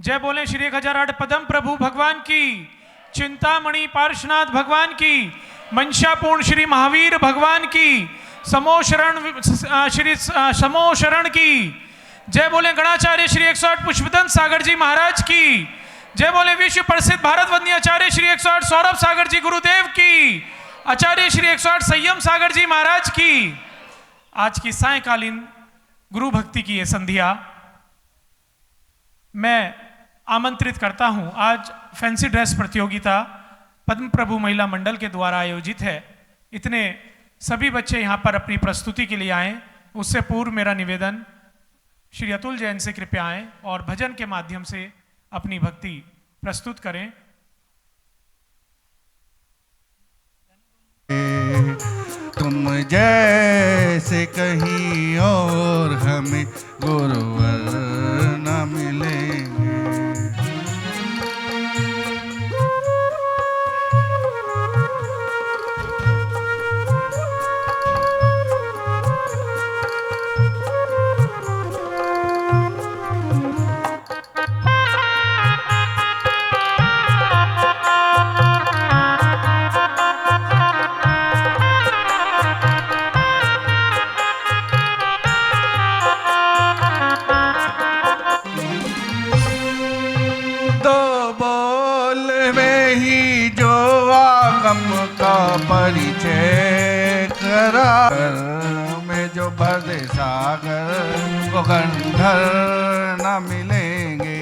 जय बोले श्री 1008 पदम प्रभु भगवान की, चिंतामणि पार्श्वनाथ भगवान की, मंशापूर्ण श्री महावीर भगवान की, श्री समोशरण की। जय बोले गणाचार्य श्री 108 पुष्पदंत सागर जी महाराज की। जय बोले विश्व प्रसिद्ध भारत वंदनीय आचार्य श्री 108 सौरभ सागर जी गुरुदेव की, आचार्य श्री 108 संयम सागर जी महाराज की। आज की सायकालीन गुरु भक्ति की ये संध्या मैं आमंत्रित करता हूं। आज फैंसी ड्रेस प्रतियोगिता पद्म प्रभु महिला मंडल के द्वारा आयोजित है। इतने सभी बच्चे यहां पर अपनी प्रस्तुति के लिए आए। उससे पूर्व मेरा निवेदन, श्री अतुल जैन से कृपया आए और भजन के माध्यम से अपनी भक्ति प्रस्तुत करें। तुम जैसे कहीं और हमें गुरुवर न मिलेंगे। का परिचय करा में जो भर दे सागर वो गंधर न मिलेंगे।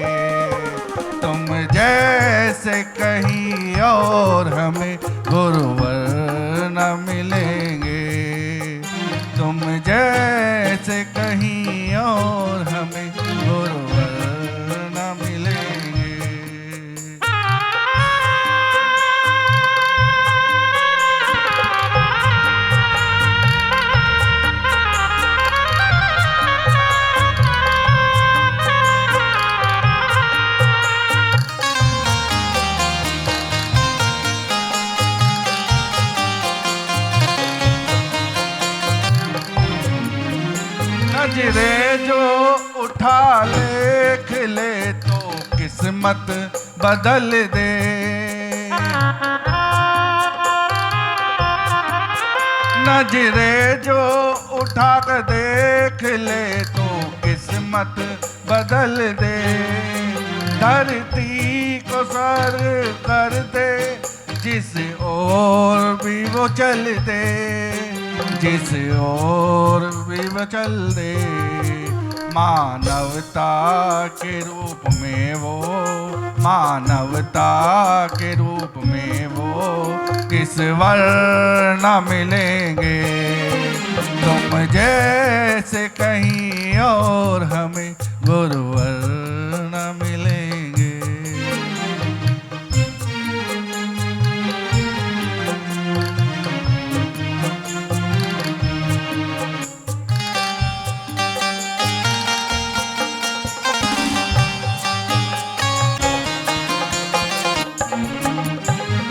तुम जैसे कहीं और हमें गुरुवर न मिलेंगे। तुम जैसे कहीं और हमें गुरुवर न मिलेंगे। नजरे जो उठा लेख ले तो किस्मत बदल दे। नजरे जो उठा कर देख ले तो किस्मत बदल दे। धरती को सर कर दे जिस ओर भी वो चल दे। जिस ओर भी वो चल दे। मानवता के रूप में वो, मानवता के रूप में वो किस वर्ण मिलेंगे। तुम जैसे कहीं और हमें गुरुवर न मिलेंगे।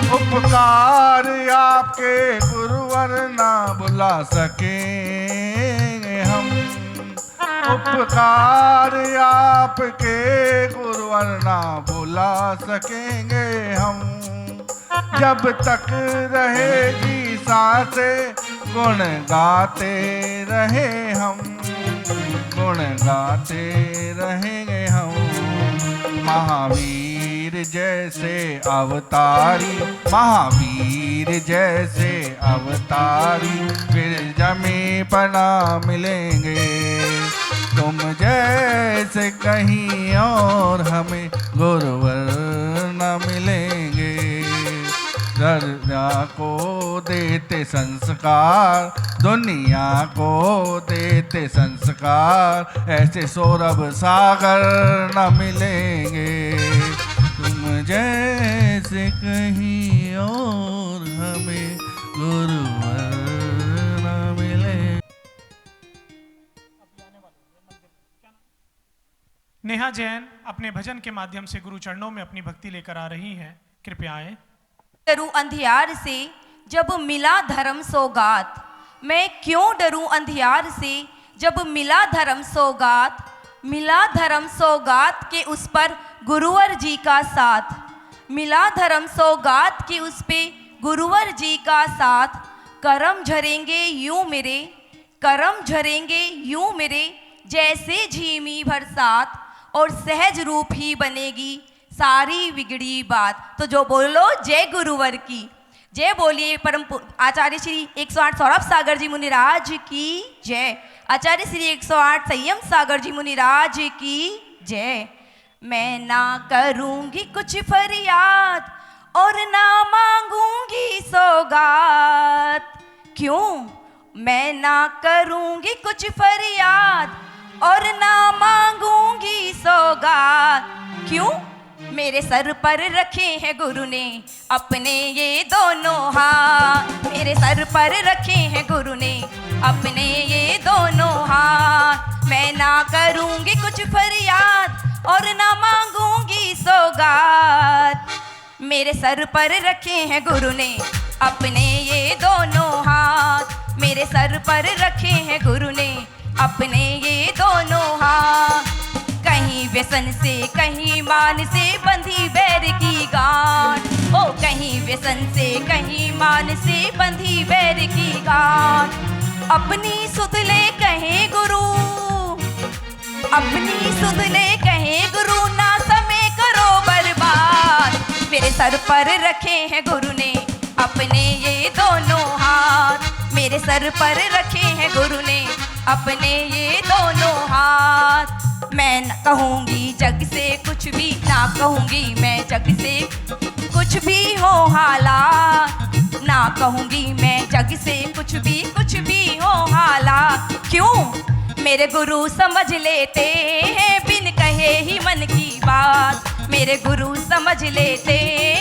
उपकार आपके गुरुवर ना बुला सकेंगे हम। उपकार आपके गुरुवर ना बुला सकेंगे हम। जब तक रहेगी सांसें गुण गाते रहे हम। गुण गाते रहेंगे हम। महावीर जैसे अवतारी, महावीर जैसे अवतारी फिर जमी पर ना मिलेंगे। तुम जैसे कहीं और हमें गुरुवर न मिलेंगे। दुनिया को देते संस्कार, दुनिया को देते संस्कार ऐसे सौरभ सागर न मिलेंगे। तुम जैसे कहीं और हमें गुरुवर न मिले। नेहा जैन अपने भजन के माध्यम से गुरु चरणों में अपनी भक्ति लेकर आ रही हैं। कृपया आए। डरूं अंधियार से जब मिला धर्म सौगात। मैं क्यों डरूं अंधियार से जब मिला धर्म सौगात। मिला धर्म सौगात के उस पर गुरुवर जी का साथ, मिला धर्म सौगात के उस पे गुरुवर जी का साथ। करम झरेंगे यूं मेरे, करम झरेंगे यूं मेरे, जैसे झीमी बरसात, और सहज रूप ही बनेगी सारी बिगड़ी बात। तो जो बोलो जय गुरुवर की जय, बोलिए परम आचार्य श्री 108 सौरभ सागर जी मुनिराज की जय, आचार्य श्री 108 संयम सागर जी मुनिराज की जय। मैं ना करूंगी कुछ फरियाद और ना मांगूंगी सौगात, क्यों? मैं ना करूंगी कुछ फरियाद और ना मांगूंगी सौगात, क्यों? मेरे सर पर रखे हैं गुरु ने अपने ये दोनों हाथ, मेरे सर पर रखे हैं गुरु ने अपने ये दोनों हाथ। मैं ना करूंगी कुछ फरियाद और ना मांगूंगी सौगात, मेरे सर पर रखे हैं गुरु ने अपने ये दोनों हाथ, मेरे सर पर रखे हैं गुरु ने अपने ये दोनों हाथ। कहीं व्यसन से कहीं मान से बंधी बैर की गांठ, ओ कहीं व्यसन से कहीं मान से बंधी बैर की गांठ। अपनी सुध ले कहे गुरु, अपनी सुध ले कहे गुरु, ना समय करो बर्बाद। मेरे सर पर रखे हैं गुरु ने अपने ये दोनों हाथ, मेरे सर पर रखे हैं गुरु ने अपने ये दोनों हाथ। मैं न कहूँगी जग से कुछ भी, ना कहूँगी मैं जग से कुछ भी हो हालात, ना कहूँगी मैं जग से कुछ भी हो हालात। क्यों? मेरे गुरु समझ लेते हैं बिन कहे ही मन की बात, मेरे गुरु समझ लेते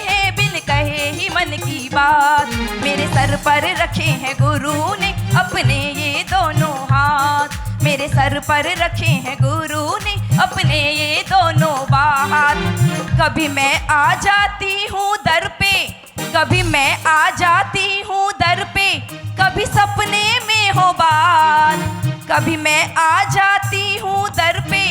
हैं बिन कहे ही मन की बात। मेरे सर पर रखे हैं गुरु ने अपने ये दोनों हाथ, मेरे सर पर रखे हैं गुरु ने अपने ये दोनों बात। कभी मैं आ जाती हूँ दर पे, कभी मैं आ जाती हूँ दर पे, कभी सपने में हो बात। कभी मैं आ जाती हूँ दर पे,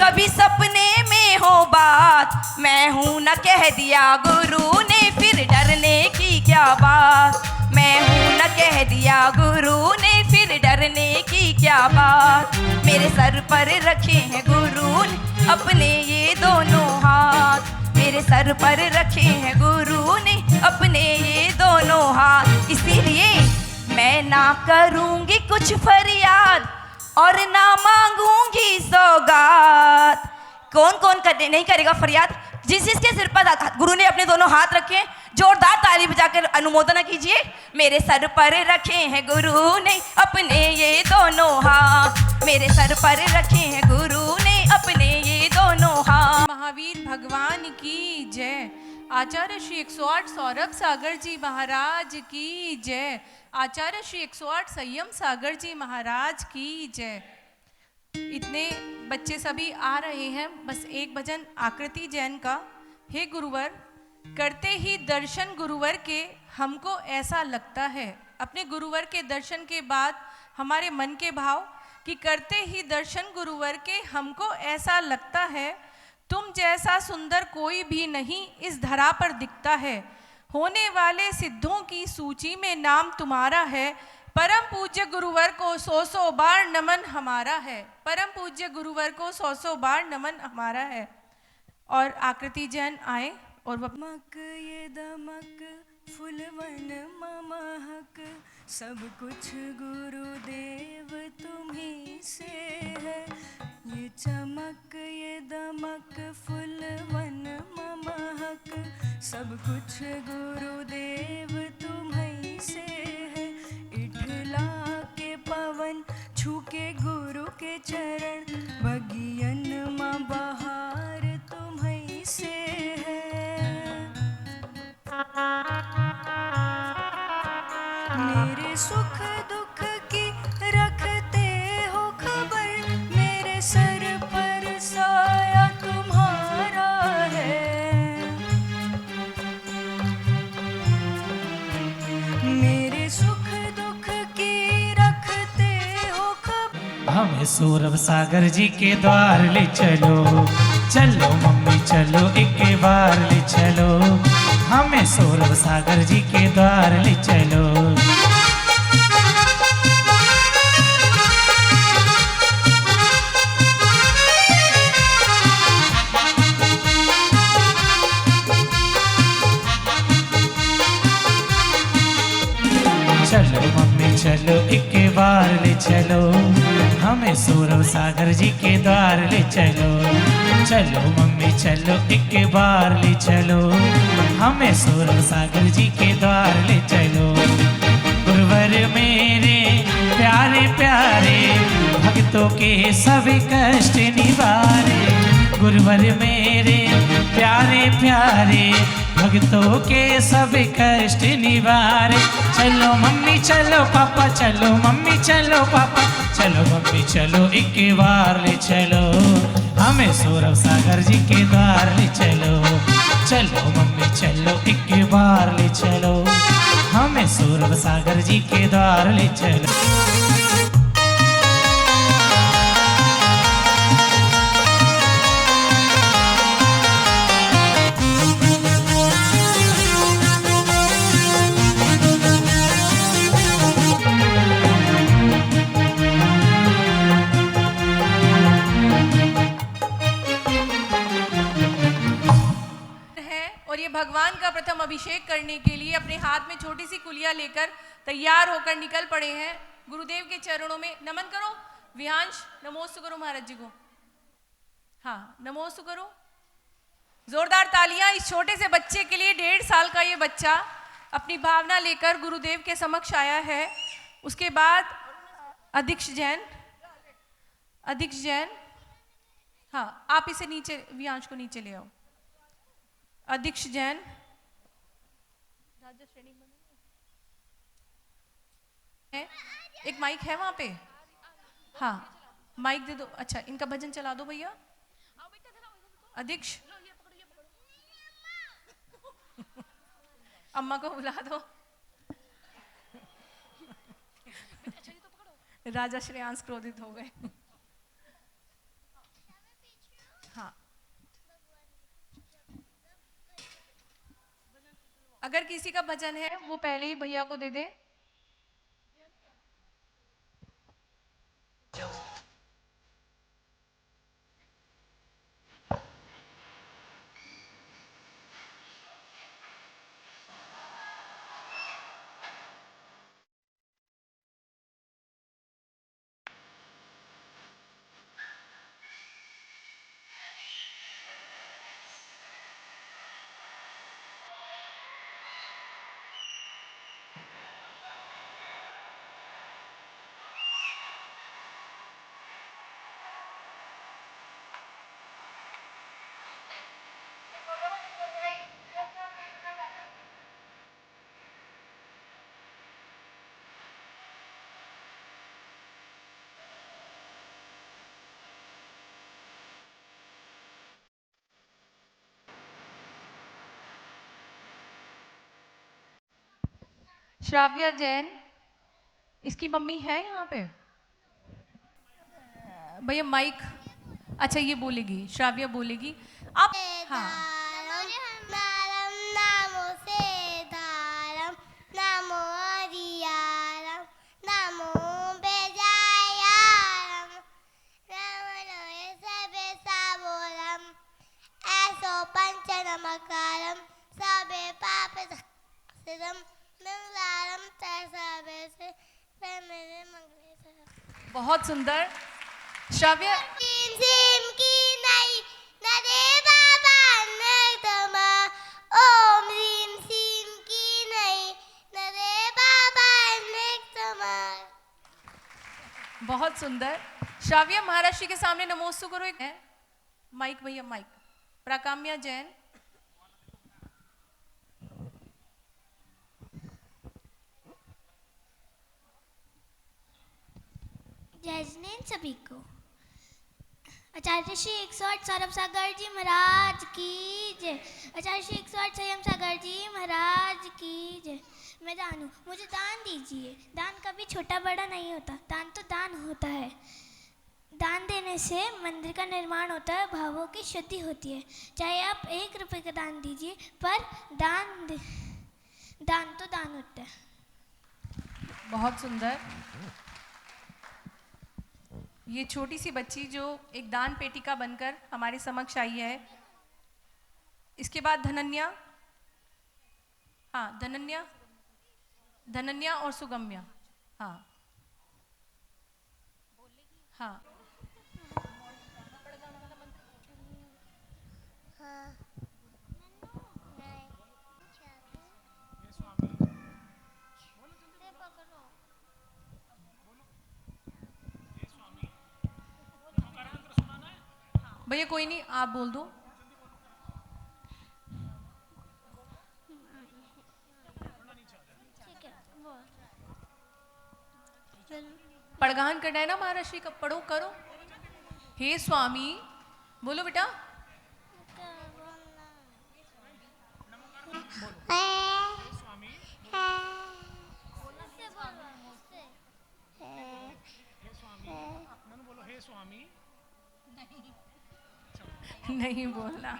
कभी सपने में हो बात। मैं हूँ न कह दिया गुरु ने, फिर डरने की क्या बात। मैं हूँ न कह दिया गुरु ने, फिर डरने की क्या बात। मेरे सर पर रखे हैं गुरु ने अपने ये दोनों हाथ, मेरे सर पर रखे हैं गुरु ने अपने ये दोनों हाथ। इसीलिए मैं ना करूँगी कुछ फरियाद और ना मांगूंगी सौगात। कौन कौन नहीं करेगा फरियाद? जिस जिसके सिर पर गुरु ने अपने दोनों हाथ रखे, जोरदार ताली बजाकर अनुमोदन कीजिए। मेरे सर पर रखे हैं गुरु ने अपने ये दोनों हाथ, मेरे सर पर रखे हैं गुरु ने अपने ये दोनों हाथ। महावीर भगवान की जय, आचार्य श्री 108 सौरभ सागर जी महाराज की जय, आचार्य श्री 108 संयम सागर जी महाराज की जय। इतने बच्चे सभी आ रहे हैं, बस एक भजन आकृति जैन का। हे गुरुवर, करते ही दर्शन गुरुवर के हमको ऐसा लगता है। अपने गुरुवर के दर्शन के बाद हमारे मन के भाव कि करते ही दर्शन गुरुवर के हमको ऐसा लगता है, तुम जैसा सुंदर कोई भी नहीं इस धरा पर दिखता है। होने वाले सिद्धों की सूची में नाम तुम्हारा है, परम पूज्य गुरुवर को 100 बार नमन हमारा है। परम पूज्य गुरुवर को 100 बार नमन हमारा है। और आकृति जैन आए और मक ये दमक फुलवन ममहक, सब कुछ गुरुदेव तुम्ही से है। ये चमक ये दमक फुलवन ममहक, सब कुछ गुरुदेव तुम्ही से है। इठला के पवन छूके गुरु के चरण, बगियन माँ बहार तुम्ही से है। मेरे सुख दुख की रखते हो खबर, मेरे सर पर साया तुम्हारा है। मेरे सुख दुख की रखते हो खबर। हम सौरभ सागर जी के द्वार ले चलो, चलो मम्मी चलो एक बार ले चलो, हमें सौरभ सागर जी के द्वार ले चलो। चलो मम्मी चलो एक बार ले चलो, हमें सौरभ सागर जी के द्वार ले चलो, चलो मम्मी चलो एक बार ले चलो, हमें सौरभ सागर जी के द्वार ले चलो। गुरुवर मेरे प्यारे प्यारे भक्तों के सभी कष्ट निवारे, गुरुवर मेरे प्यारे प्यारे भक्तों के सभी कष्ट निवारे। चलो मम्मी चलो पापा चलो मम्मी चलो पापा, चलो मम्मी चलो एक बार ले चलो, हमें सौरभ सागर जी के द्वार ले चलो, चलो मम्मी चलो एक बार ले चलो, हमें सौरभ सागर जी के द्वार ले चलो। भगवान का प्रथम अभिषेक करने के लिए अपने हाथ में छोटी सी कुलिया लेकर तैयार होकर निकल पड़े हैं। गुरुदेव के चरणों में नमन करो। विहांश नमोस्तु करो महाराज जी को। हाँ नमोस्तु करो। जोरदार तालियां इस छोटे से बच्चे के लिए। 1.5 साल का ये बच्चा अपनी भावना लेकर गुरुदेव के समक्ष आया है। उसके बाद अधीक्ष जैन, हाँ आप इसे नीचे, विहांश को नीचे ले आओ। अधीक्ष जैन, एक माइक है वहां पे? हाँ माइक दे दो। अच्छा इनका भजन चला दो भैया। अधीक्ष अम्मा को बुला दो। राजा श्रेयांश क्रोधित हो गए। हाँ अगर किसी का भजन है वो पहले ही भैया को दे दे। श्राव्या जैन, इसकी मम्मी है यहाँ पे? भैया माइक। अच्छा ये बोलेगी, श्राव्या बोलेगी। आप हाँ बहुत सुंदर। श्राव्या बहुत सुंदर। श्राव्या महाराज जी के सामने नमोस्तु करो। एक है माइक भैया, माइक। प्राकाम्या जैन, जय जिनेन्द्र सभी को। आचार्य श्री 108 सौरभ सागर जी महाराज की जय। आचार्य श्री 108 संयम सागर जी महाराज की जय। मैं दान हूँ, मुझे दान दीजिए। दान कभी छोटा बड़ा नहीं होता, दान तो दान होता है। दान देने से मंदिर का निर्माण होता है, भावों की शुद्धि होती है। चाहे आप 1 रुपए का दान दीजिए, पर दान तो दान होता है। बहुत सुंदर। ये छोटी सी बच्ची जो एक दान पेटिका बनकर हमारे समक्ष आई है। इसके बाद धनन्या, हाँ धनन्या और सुगम्या। हाँ हाँ भैया कोई नहीं, आप बोल दो। पड़गान करना है ना महाराष्ट्री का, पढ़ो करो। हे स्वामी, बोलो बेटा। हे स्वामी। नहीं बोलना।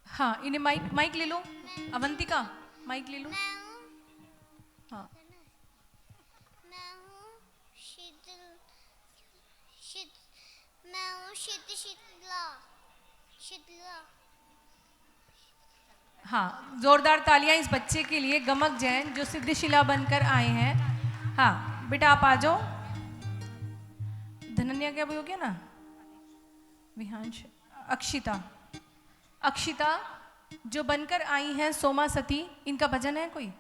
हाँ, इन्हें माइक ले लो। अवंतिका माइक ले लो। हाँ मैं हूँ शीतला। हाँ, जोरदार तालियां इस बच्चे के लिए, गमक जैन, जो सिद्धशिला बनकर आए हैं। हाँ बेटा आप आ जाओ। धनन्या क्या बोलोगे ना? विहांश। अक्षिता जो बनकर आई हैं सोमा सती, इनका भजन है कोई?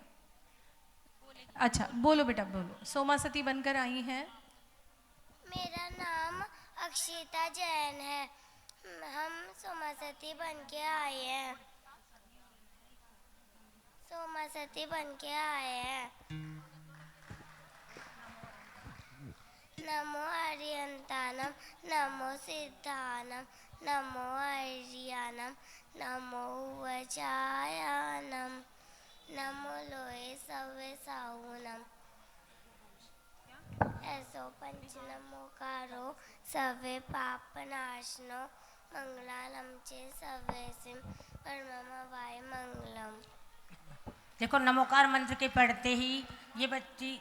अच्छा बोलो बेटा बोलो। सोमा सती बनकर आई हैं। मेरा नाम अक्षिता जैन है। हम सोमा सती बन के आए हैं। नमो हरियंतानम, नमो सिद्धानम, नमो हरियानम, नमो वचायानम, नमो लोहे सवे साहुनम। ऐसो पंच नमोकारो सवे पाप नाशनो, मंगलालम चे सवे सिम परमवाय मंगलम। देखो नमोकार मंत्र के पढ़ते ही ये बच्ची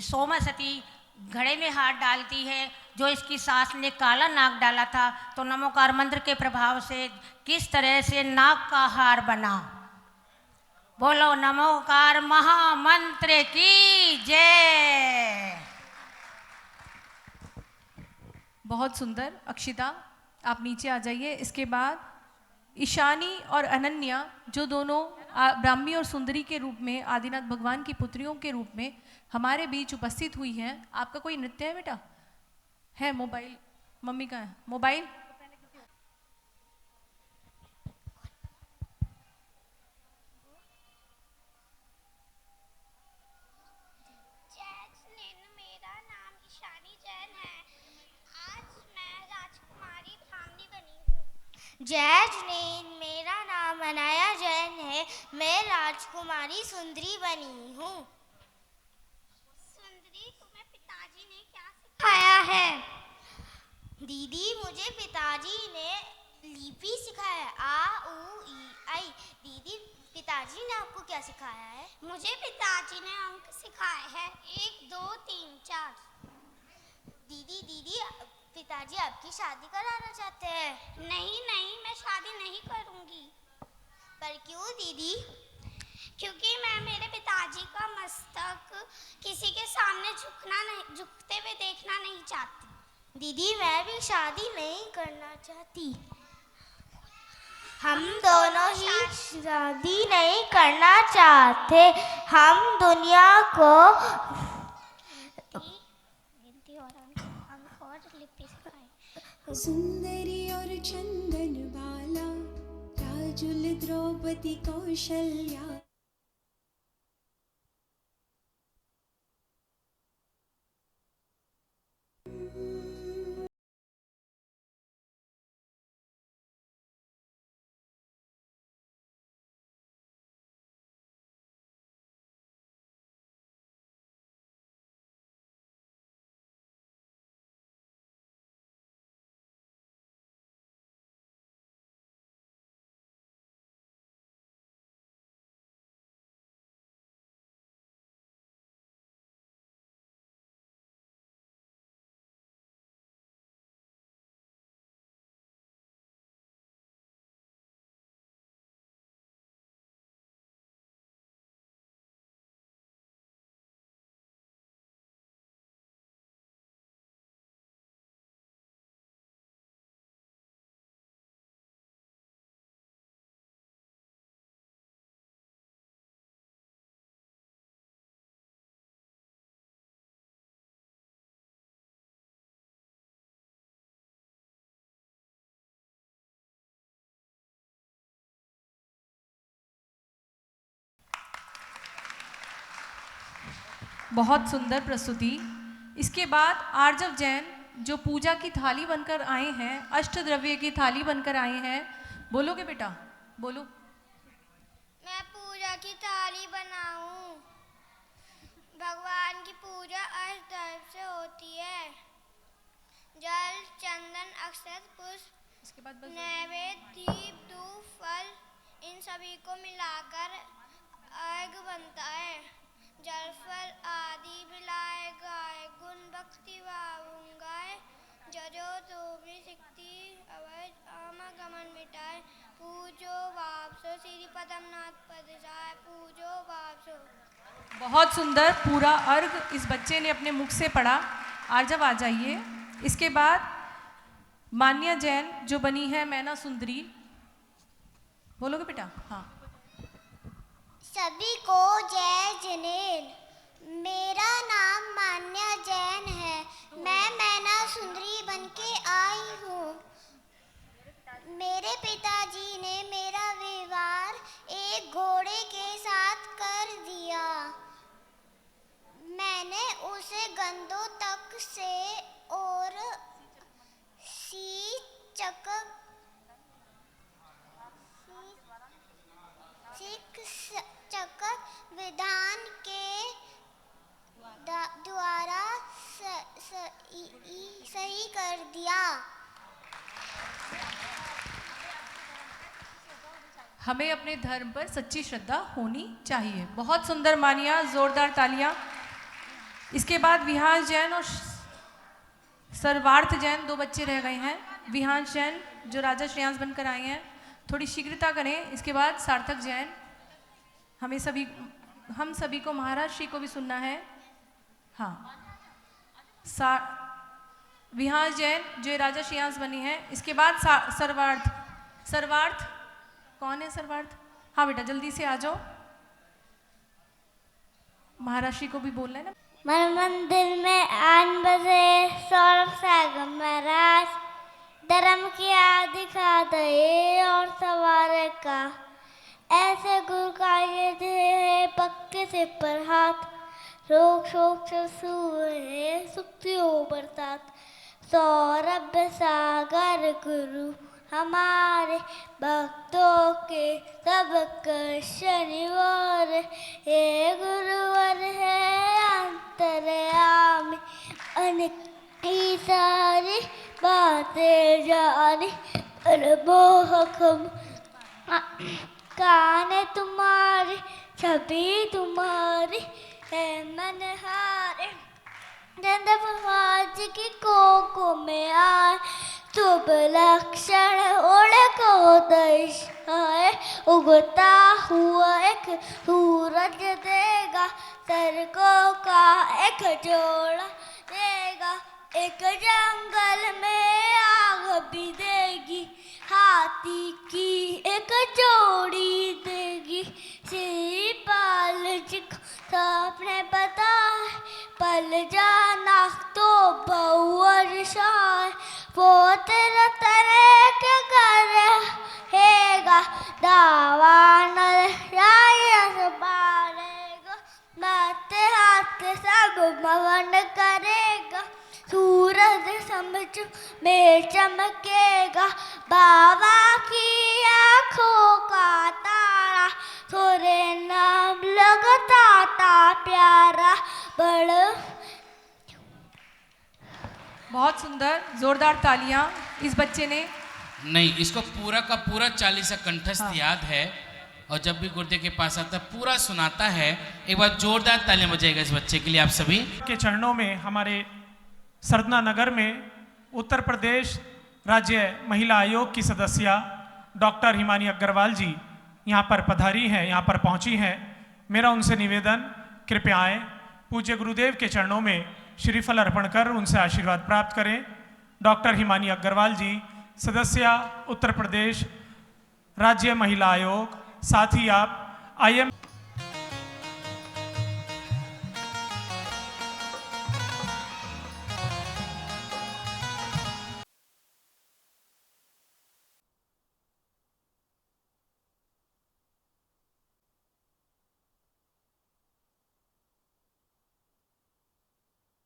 सोमा सती घड़े में हाथ डालती है। जो इसकी सास ने काला नाग डाला था, तो नमोकार मंत्र के प्रभाव से किस तरह से नाग का हार बना। बोलो नमोकार महामंत्र की जय। बहुत सुंदर। अक्षिता आप नीचे आ जाइए। इसके बाद ईशानी और अनन्या, जो दोनों ब्राह्मी और सुंदरी के रूप में आदिनाथ भगवान की पुत्रियों के रूप में हमारे बीच उपस्थित हुई हैं। आपका कोई नृत्य है बेटा? है मोबाइल? मम्मी का है मोबाइल? मेरा नाम ईशानी जैन है। आज मैं राजकुमारी ब्राह्मणी बनी हूँ। जय जिनेन्द्र, मेरा नाम अनाया जैन है। मैं राजकुमारी सुंदरी बनी हूँ। सुंदरी, तुम्हें पिताजी ने क्या सिखाया है? दीदी, मुझे पिताजी ने लिपि सिखाया है, आ उ ई आई। दीदी, पिताजी ने आपको क्या सिखाया है? मुझे पिताजी ने अंक सिखाए हैं, 1 2 3 4। दीदी, पिताजी आपकी शादी कराना चाहते हैं? नहीं, मैं शादी नहीं करूंगी। पर क्यों दीदी? क्योंकि मैं मेरे पिताजी का मस्तक किसी के सामने झुकते हुए देखना नहीं चाहती। दीदी, मैं भी शादी नहीं करना चाहती। हम दोनों ही शादी नहीं करना चाहते। हम दुनिया को सुंदरी और चंदन बाला, राजुल द्रौपदी कौशल्या। बहुत सुंदर प्रस्तुति। इसके बाद आर्जव जैन जो पूजा की थाली बनकर आए हैं, अष्टद्रव्य की थाली बनकर आए हैं। बोलोगे बेटा, बोलो। मैं पूजा की थाली बनाऊं। भगवान की पूजा अष्टद्रव्य से होती है। जल, चंदन, अक्षत, पुष्प, इसके बाद नैवेद्य, दीप, धूप, फल, इन सभी को मिलाकर अर्घ बनता है। जल फल आदि मिलाए गाय गुण भक्ति गाए, जजो तो भी सिक्ति अवैध आमागमन मिटाए। पूजो वापसो श्री पदमनाथ पद जाए, पूजो वापसो। बहुत सुंदर पूरा अर्घ इस बच्चे ने अपने मुख से पढ़ा। आर्जव आ जाइए। इसके बाद मान्या जैन जो बनी है मैना सुंदरी। बोलोगे बेटा? हाँ। सभी को जय जनेन। मेरा नाम मान्या जैन है। मैं मैना सुंदरी बनके आई हूँ। मेरे पिताजी ने मेरा विवाह एक घोड़े के साथ कर दिया। मैंने उसे गंधों तक से और चक्र विधान के द्वारा सही कर दिया। हमें अपने धर्म पर सच्ची श्रद्धा होनी चाहिए। बहुत सुंदर मानिया, जोरदार तालियां। इसके बाद विहांश जैन और सर्वार्थ जैन दो बच्चे रह गए हैं। विहांश जैन जो राजा श्रेयांश बनकर आए हैं, थोड़ी शीघ्रता करें। इसके बाद सार्थक जैन। हम सभी को महाराज श्री को भी सुनना है। हाँ, विहांश जैन जो राजा श्रेयांश बनी है। इसके बाद सर्वार्थ कौन है? सर्वार्थ, हाँ बेटा जल्दी से आ जाओ। महाराज श्री को भी बोलना है ना। मन मंदिर में आन बजे सौरभ सागर महाराज, धर्म की आदि दिखा दे और सवार का। ऐसे गुरु का ये दे पक्के से पर हाथ, रोक शोक से सुखियों बरसात। सौरभ सागर गुरु हमारे भक्तों के सबका शनिवार। ये गुरुवर है अंतर्यामी, अनेक ही सारी बातें जानी। मोहक कान तुम्हारी छवि तुम्हारी है मनहारे। आज की कोको में आए शुभ लक्षण ओढ़को दर्शाए। उगता हुआ एक सूरज देगा, सरकों का एक जोड़ा देगा। एक जंगल में आग भी देगी, हाथ हाथी की एक जोड़ी देगी श्री पाल जी को सबने पता है पल जाना तो बहुर शाय वो तेरा तरह के करेगा दावा न बारेगा नाते हाथ के सब भवन करेगा सूरज समझ में चमकेगा बाबा की आँखों का तारा थोड़े नाम लगता था प्यारा बड़। बहुत सुंदर, जोरदार तालियां इस बच्चे ने। नहीं, इसको पूरा का पूरा 40 कंठस्थ याद है और जब भी गुरुदेव के पास आता पूरा सुनाता है। एक बार जोरदार तालियां बजाएगा इस बच्चे के लिए आप सभी के चरणों में। हमारे सरदना नगर में उत्तर प्रदेश राज्य महिला आयोग की सदस्य डॉक्टर हिमानी अग्रवाल जी यहाँ पर पधारी हैं, यहाँ पर पहुँची हैं। मेरा उनसे निवेदन, कृपया आएँ, पूज्य गुरुदेव के चरणों में श्रीफल अर्पण कर उनसे आशीर्वाद प्राप्त करें। डॉक्टर हिमानी अग्रवाल जी, सदस्य उत्तर प्रदेश राज्य महिला आयोग। साथ ही आप IM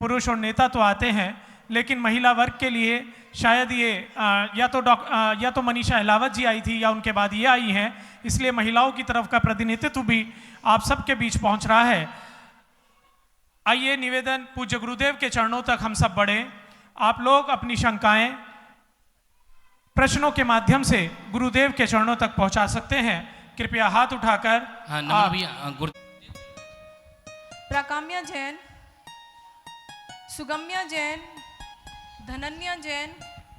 पुरुष और नेता तो आते हैं, लेकिन महिला वर्ग के लिए शायद ये या तो मनीषा अहलावत जी आई थी या उनके बाद ये आई हैं, इसलिए महिलाओं की तरफ का प्रतिनिधित्व भी आप सबके बीच पहुंच रहा है। आइए निवेदन, पूज्य गुरुदेव के चरणों तक हम सब बढ़े। आप लोग अपनी शंकाएं प्रश्नों के माध्यम से गुरुदेव के चरणों तक पहुंचा सकते हैं। कृपया हाथ उठाकर प्राकाम्या जैन, सुगम्या जैन, धनन्या जैन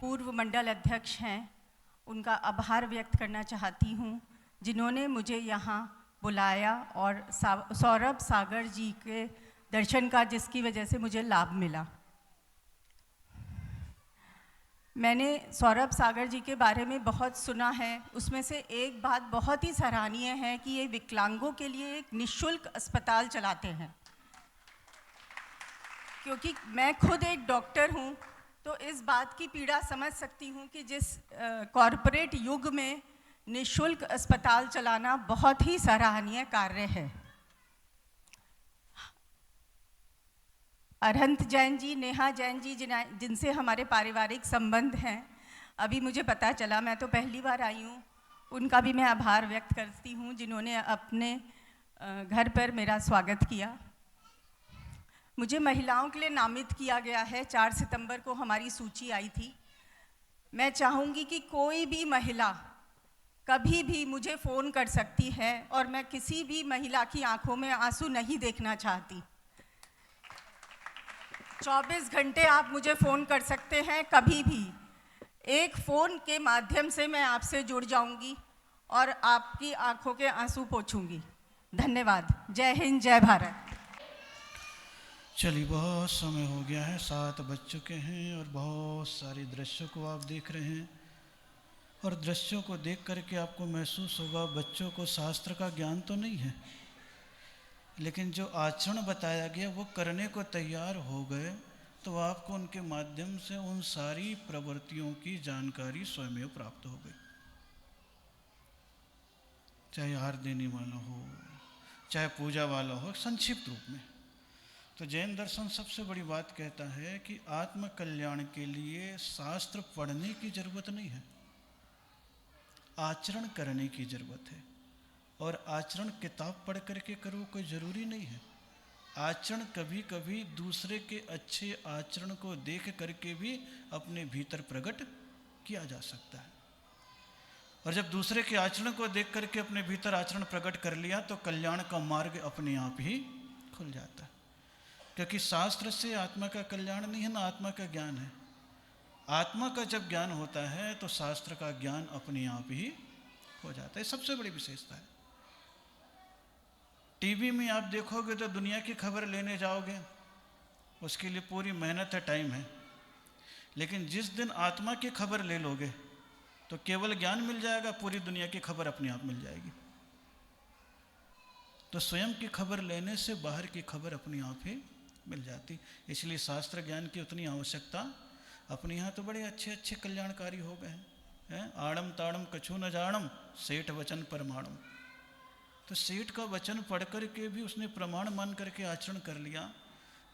पूर्व मंडल अध्यक्ष हैं, उनका आभार व्यक्त करना चाहती हूँ जिन्होंने मुझे यहाँ बुलाया और सौरभ सागर जी के दर्शन का, जिसकी वजह से मुझे लाभ मिला। मैंने सौरभ सागर जी के बारे में बहुत सुना है, उसमें से एक बात बहुत ही सराहनीय है कि ये विकलांगों के लिए एक निःशुल्क अस्पताल चलाते हैं। क्योंकि मैं खुद एक डॉक्टर हूँ तो इस बात की पीड़ा समझ सकती हूँ कि जिस कॉरपोरेट युग में निःशुल्क अस्पताल चलाना बहुत ही सराहनीय कार्य है। अरहंत जैन जी, नेहा जैन जी, जिनसे हमारे पारिवारिक संबंध हैं, अभी मुझे पता चला, मैं तो पहली बार आई हूँ, उनका भी मैं आभार व्यक्त करती हूँ जिन्होंने अपने घर पर मेरा स्वागत किया। मुझे महिलाओं के लिए नामित किया गया है। 4 सितंबर को हमारी सूची आई थी। मैं चाहूँगी कि कोई भी महिला कभी भी मुझे फ़ोन कर सकती है और मैं किसी भी महिला की आंखों में आंसू नहीं देखना चाहती। 24 घंटे आप मुझे फ़ोन कर सकते हैं, कभी भी। एक फ़ोन के माध्यम से मैं आपसे जुड़ जाऊँगी और आपकी आंखों के आंसू पोंछूंगी। धन्यवाद। जय हिंद, जय भारत। चलिए, बहुत समय हो गया है, 7 बज चुके हैं और बहुत सारे दृश्यों को आप देख रहे हैं और दृश्यों को देख करके आपको महसूस होगा बच्चों को शास्त्र का ज्ञान तो नहीं है, लेकिन जो आचरण बताया गया वो करने को तैयार हो गए, तो आपको उनके माध्यम से उन सारी प्रवृत्तियों की जानकारी स्वयं प्राप्त हो गई। चाहे हार देने वाला हो, चाहे पूजा वाला हो, संक्षिप्त रूप में। तो जैन दर्शन सबसे बड़ी बात कहता है कि आत्म कल्याण के लिए शास्त्र पढ़ने की जरूरत नहीं है, आचरण करने की जरूरत है। और आचरण किताब पढ़ करके करो कोई ज़रूरी नहीं है। आचरण कभी कभी दूसरे के अच्छे आचरण को देख करके भी अपने भीतर प्रकट किया जा सकता है। और जब दूसरे के आचरण को देख करके अपने भीतर आचरण प्रकट कर लिया तो कल्याण का मार्ग अपने आप ही खुल जाता है। क्योंकि शास्त्र से आत्मा का कल्याण नहीं है, ना आत्मा का ज्ञान है। आत्मा का जब ज्ञान होता है तो शास्त्र का ज्ञान अपने आप ही हो जाता है। सबसे बड़ी विशेषता है। टीवी में आप देखोगे तो दुनिया की खबर लेने जाओगे, उसके लिए पूरी मेहनत है, टाइम है। लेकिन जिस दिन आत्मा की खबर ले लोगे तो केवल ज्ञान मिल जाएगा, पूरी दुनिया की खबर अपने आप मिल जाएगी। तो स्वयं की खबर लेने से बाहर की खबर अपने आप ही मिल जाती। इसलिए शास्त्र ज्ञान की उतनी आवश्यकता। अपने यहाँ तो बड़े अच्छे अच्छे कल्याणकारी हो गए हैं। आड़म ताड़म कछु न जानम, सेठ वचन प्रमाणम। तो सेठ का वचन पढ़ कर के भी उसने प्रमाण मान करके आचरण कर लिया,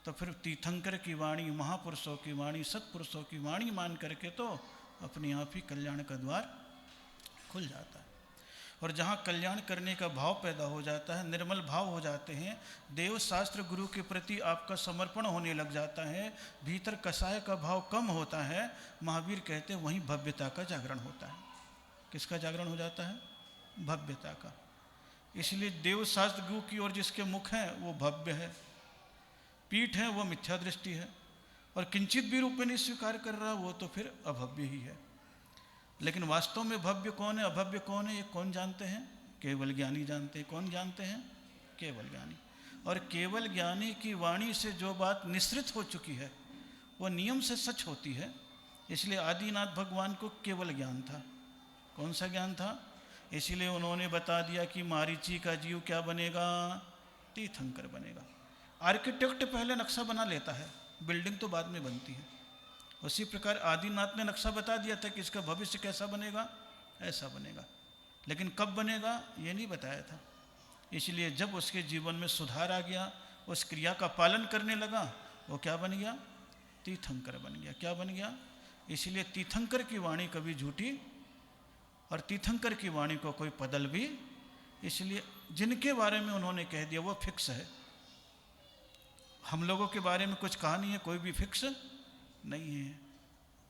तो फिर तीर्थंकर की वाणी, महापुरुषों की वाणी, सत्पुरुषों की वाणी मान करके तो अपने आप ही कल्याण का द्वार खुल जाता है। और जहाँ कल्याण करने का भाव पैदा हो जाता है, निर्मल भाव हो जाते हैं, देव शास्त्र गुरु के प्रति आपका समर्पण होने लग जाता है, भीतर कसाय का भाव कम होता है, महावीर कहते हैं वहीं भव्यता का जागरण होता है। किसका जागरण हो जाता है? भव्यता का। इसलिए देव शास्त्र गुरु की ओर जिसके मुख हैं वो भव्य है, पीठ है वो मिथ्या दृष्टि है, और किंचित भी रूप में नहीं स्वीकार कर रहा वो तो फिर अभव्य ही है। लेकिन वास्तव में भव्य कौन है, अभव्य कौन है, ये कौन जानते हैं? केवल ज्ञानी जानते हैं। कौन जानते हैं? केवल ज्ञानी। और केवल ज्ञानी की वाणी से जो बात निश्रित हो चुकी है वो नियम से सच होती है। इसलिए आदिनाथ भगवान को केवल ज्ञान था। कौन सा ज्ञान था? इसलिए उन्होंने बता दिया कि मारीची का जीव क्या बनेगा? तीर्थंकर बनेगा। आर्किटेक्ट पहले नक्शा बना लेता है, बिल्डिंग तो बाद में बनती है। उसी प्रकार आदिनाथ ने नक्शा बता दिया था कि इसका भविष्य कैसा बनेगा, ऐसा बनेगा, लेकिन कब बनेगा ये नहीं बताया था। इसलिए जब उसके जीवन में सुधार आ गया, उस क्रिया का पालन करने लगा, वो क्या बन गया? तीर्थंकर बन गया। क्या बन गया? इसलिए तीर्थंकर की वाणी कभी झूठी, और तीर्थंकर की वाणी को कोई बदल भी। इसलिए जिनके बारे में उन्होंने कह दिया वो फिक्स है। हम लोगों के बारे में कुछ कहा नहीं है, कोई भी फिक्स नहीं है।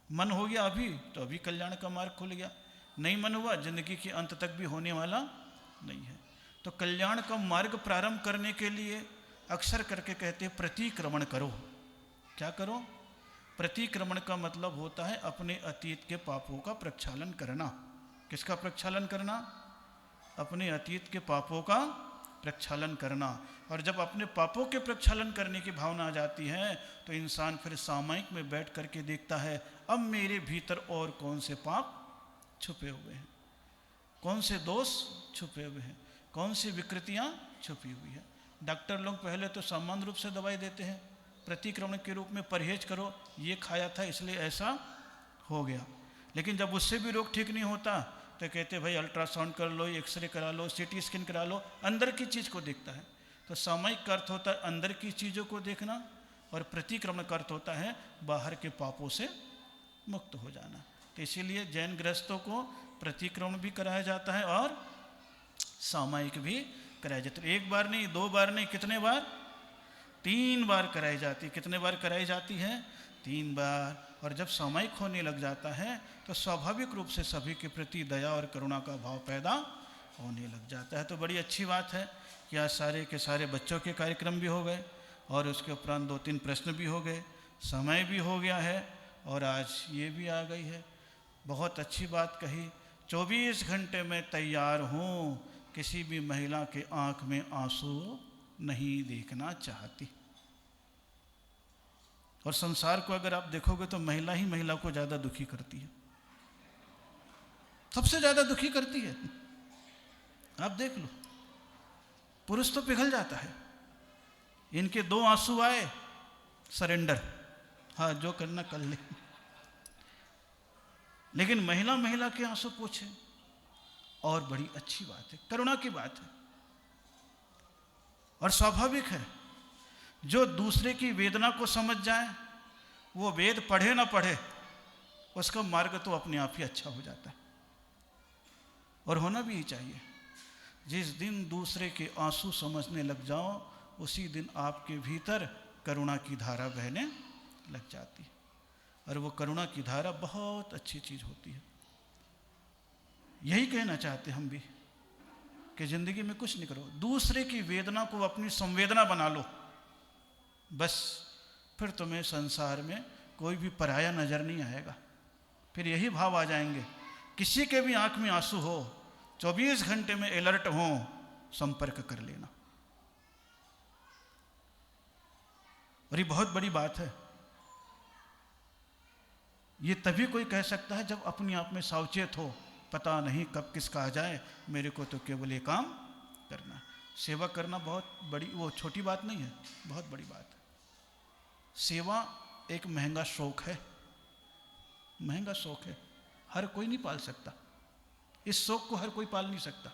मन हो गया अभी तो अभी कल्याण का मार्ग खुल गया, नहीं मन हुआ जिंदगी के अंत तक भी होने वाला नहीं है। तो कल्याण का मार्ग प्रारंभ करने के लिए अक्सर करके कहते हैं प्रतिक्रमण करो। क्या करो? प्रतिक्रमण का मतलब होता है अपने अतीत के पापों का प्रक्षालन करना। किसका प्रक्षालन करना? अपने अतीत के पापों का प्रक्षालन करना। और जब अपने पापों के प्रक्षालन करने की भावना आ जाती है तो इंसान फिर सामयिक में बैठ करके देखता है अब मेरे भीतर और कौन से पाप छुपे हुए हैं, कौन से दोष छुपे हुए हैं, कौन सी विकृतियां छुपी हुई है। डॉक्टर लोग पहले तो सामान्य रूप से दवाई देते हैं, प्रतिक्रमण के रूप में परहेज करो, ये खाया था इसलिए ऐसा हो गया। लेकिन जब उससे भी रोग ठीक नहीं होता तो कहते भाई अल्ट्रासाउंड कर लो, एक्सरे करा लो, सीटी स्कैन करा लो, अंदर की चीज़ को देखता है। तो सामयिक का अर्थ होता है अंदर की चीज़ों को देखना, और प्रतिक्रमण का अर्थ होता है बाहर के पापों से मुक्त हो जाना। तो इसीलिए जैन गृहस्थों को प्रतिक्रमण भी कराया जाता है और सामयिक भी कराया जाता है। एक बार नहीं, दो बार नहीं, कितने बार? 3 बार कराई जाती है। कितने बार कराई जाती है? 3 बार। और जब सामयिक होने लग जाता है तो स्वाभाविक रूप से सभी के प्रति दया और करुणा का भाव पैदा होने लग जाता है। तो बड़ी अच्छी बात है कि आज सारे के सारे बच्चों के कार्यक्रम भी हो गए और उसके उपरांत 2-3 प्रश्न भी हो गए, समय भी हो गया है और आज ये भी आ गई है। बहुत अच्छी बात कही। 24 घंटे में तैयार हूँ, किसी भी महिला के आंख में आंसू नहीं देखना चाहती। और संसार को अगर आप देखोगे तो महिला ही महिला को ज़्यादा दुखी करती है, सबसे ज़्यादा दुखी करती है। आप देख लो, पुरुष तो पिघल जाता है, इनके 2 आंसू आए सरेंडर, हाँ जो करना कर ले। लेकिन महिला महिला के आंसू पोछे और बड़ी अच्छी बात है, करुणा की बात है। और स्वाभाविक है जो दूसरे की वेदना को समझ जाए वो वेद पढ़े ना पढ़े उसका मार्ग तो अपने आप ही अच्छा हो जाता है, और होना भी ही चाहिए। जिस दिन दूसरे के आंसू समझने लग जाओ उसी दिन आपके भीतर करुणा की धारा बहने लग जाती है, और वो करुणा की धारा बहुत अच्छी चीज़ होती है। यही कहना चाहते हम भी कि ज़िंदगी में कुछ नहीं करो, दूसरे की वेदना को अपनी संवेदना बना लो, बस फिर तुम्हें संसार में कोई भी पराया नज़र नहीं आएगा। फिर यही भाव आ जाएंगे, किसी के भी आंख में आंसू हो 24 घंटे में अलर्ट हो, संपर्क कर लेना। और ये बहुत बड़ी बात है। ये तभी कोई कह सकता है जब अपने आप में सावचेत हो, पता नहीं कब किसका आ जाए, मेरे को तो केवल ये काम करना। सेवा करना बहुत बड़ी, वो छोटी बात नहीं है, बहुत बड़ी बात है। सेवा एक महंगा शौक है, महंगा शौक है, हर कोई नहीं पाल सकता। इस शौक को हर कोई पाल नहीं सकता।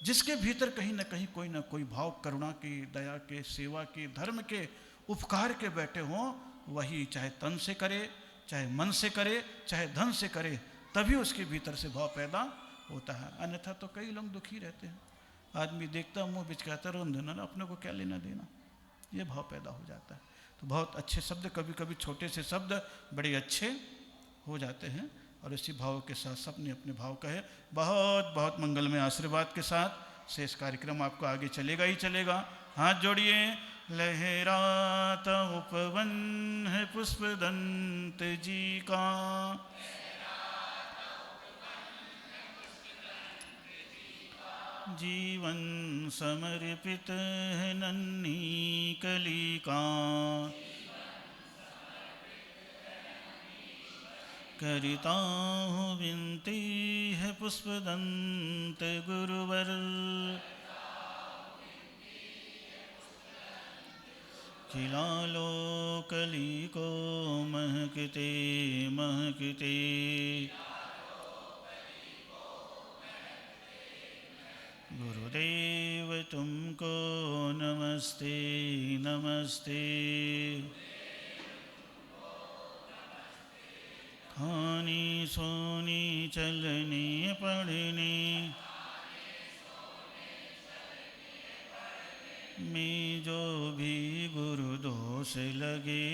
जिसके भीतर कहीं ना कहीं कोई ना कोई भाव करुणा की, दया के, सेवा के, धर्म के, उपकार के बैठे हों, वही चाहे तन से करे, चाहे मन से करे, चाहे धन से करे, तभी उसके भीतर से भाव पैदा होता है। अन्यथा तो कई लोग दुखी रहते हैं। आदमी देखता मुंह बिचकाता रोन देना, अपने को क्या लेना देना, ये भाव पैदा हो जाता है। तो बहुत अच्छे शब्द, कभी कभी छोटे से शब्द बड़े अच्छे हो जाते हैं, और इसी भाव के साथ सबने अपने भाव कहे। बहुत बहुत मंगलमय आशीर्वाद के साथ शेष कार्यक्रम आपको आगे चलेगा ही चलेगा। हाथ जोड़िए। लहराता उपवन है पुष्पदंत जी का, जीवन समर्पित है नन्ही कली का, करता हूँ विनती है पुष्पदंत गुरुवर, खिला लो कली को महकते महकते, गुरुदेव तुमको नमस्ते नमस्ते। खाने सोने चलने पढ़ने में जो भी गुरु दोष लगे,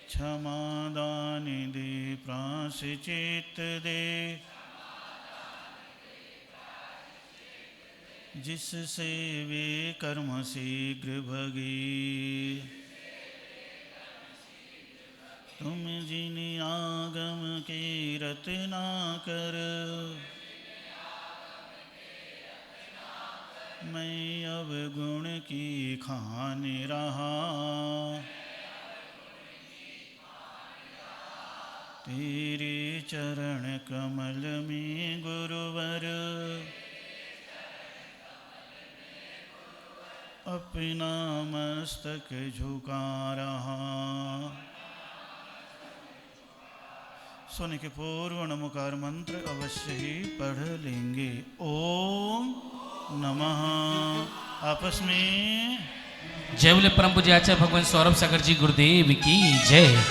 क्षमा दान दे प्रायश्चित दे, जिससे वे कर्म शीघ्र भगे। तुम जिन आगम के रत्ना कर, मैं अब गुण की खान रहा, तेरे चरण कमल में गुरुवर, अपना मस्तक झुका रहा। सोने के पूर्व नमोकार मंत्र अवश्य ही पढ़ लेंगे। ओम नमः। आपस में जय बोले परम पूज्य आचार्य भगवान सौरभ सागर जी गुरुदेव की जय।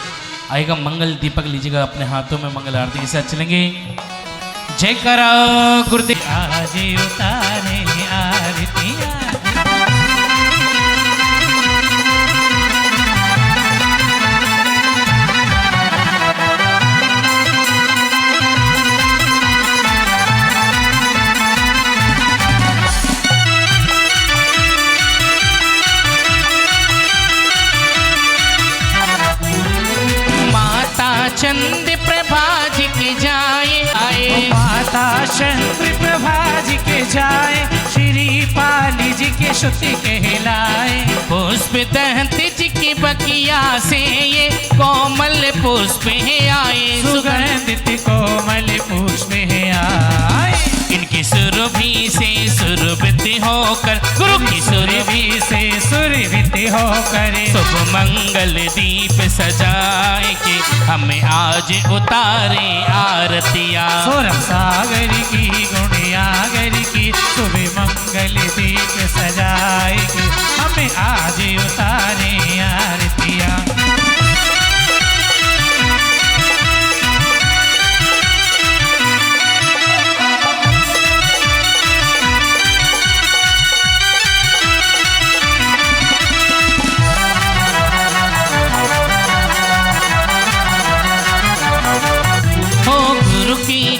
आएगा मंगल दीपक लीजिएगा अपने हाथों में, मंगल आरती के साथ चलेंगे। जय करा गुरुदेव। आज उतारे आरतियाँ, चंद्र प्रभा जी के जाए आए, माता चंद्र प्रभा जी के जाए, श्री पाली जी के श्रुति कहलाए। पुष्प दहंत जी की बकिया से ये कोमल पुष्प आए, सुगंधित कोमल पुष्प आए। इनकी सुरभि से सुरभित होकर, गुरु की सुरभि से सुरभित होकर, शुभ मंगल दीप सजाए के हमें आज उतारे आरतियाँ। सौरभ सागर की गुणयागर की शुभ मंगल दीप सजाए के हमें आज उतारे आरतियाँ।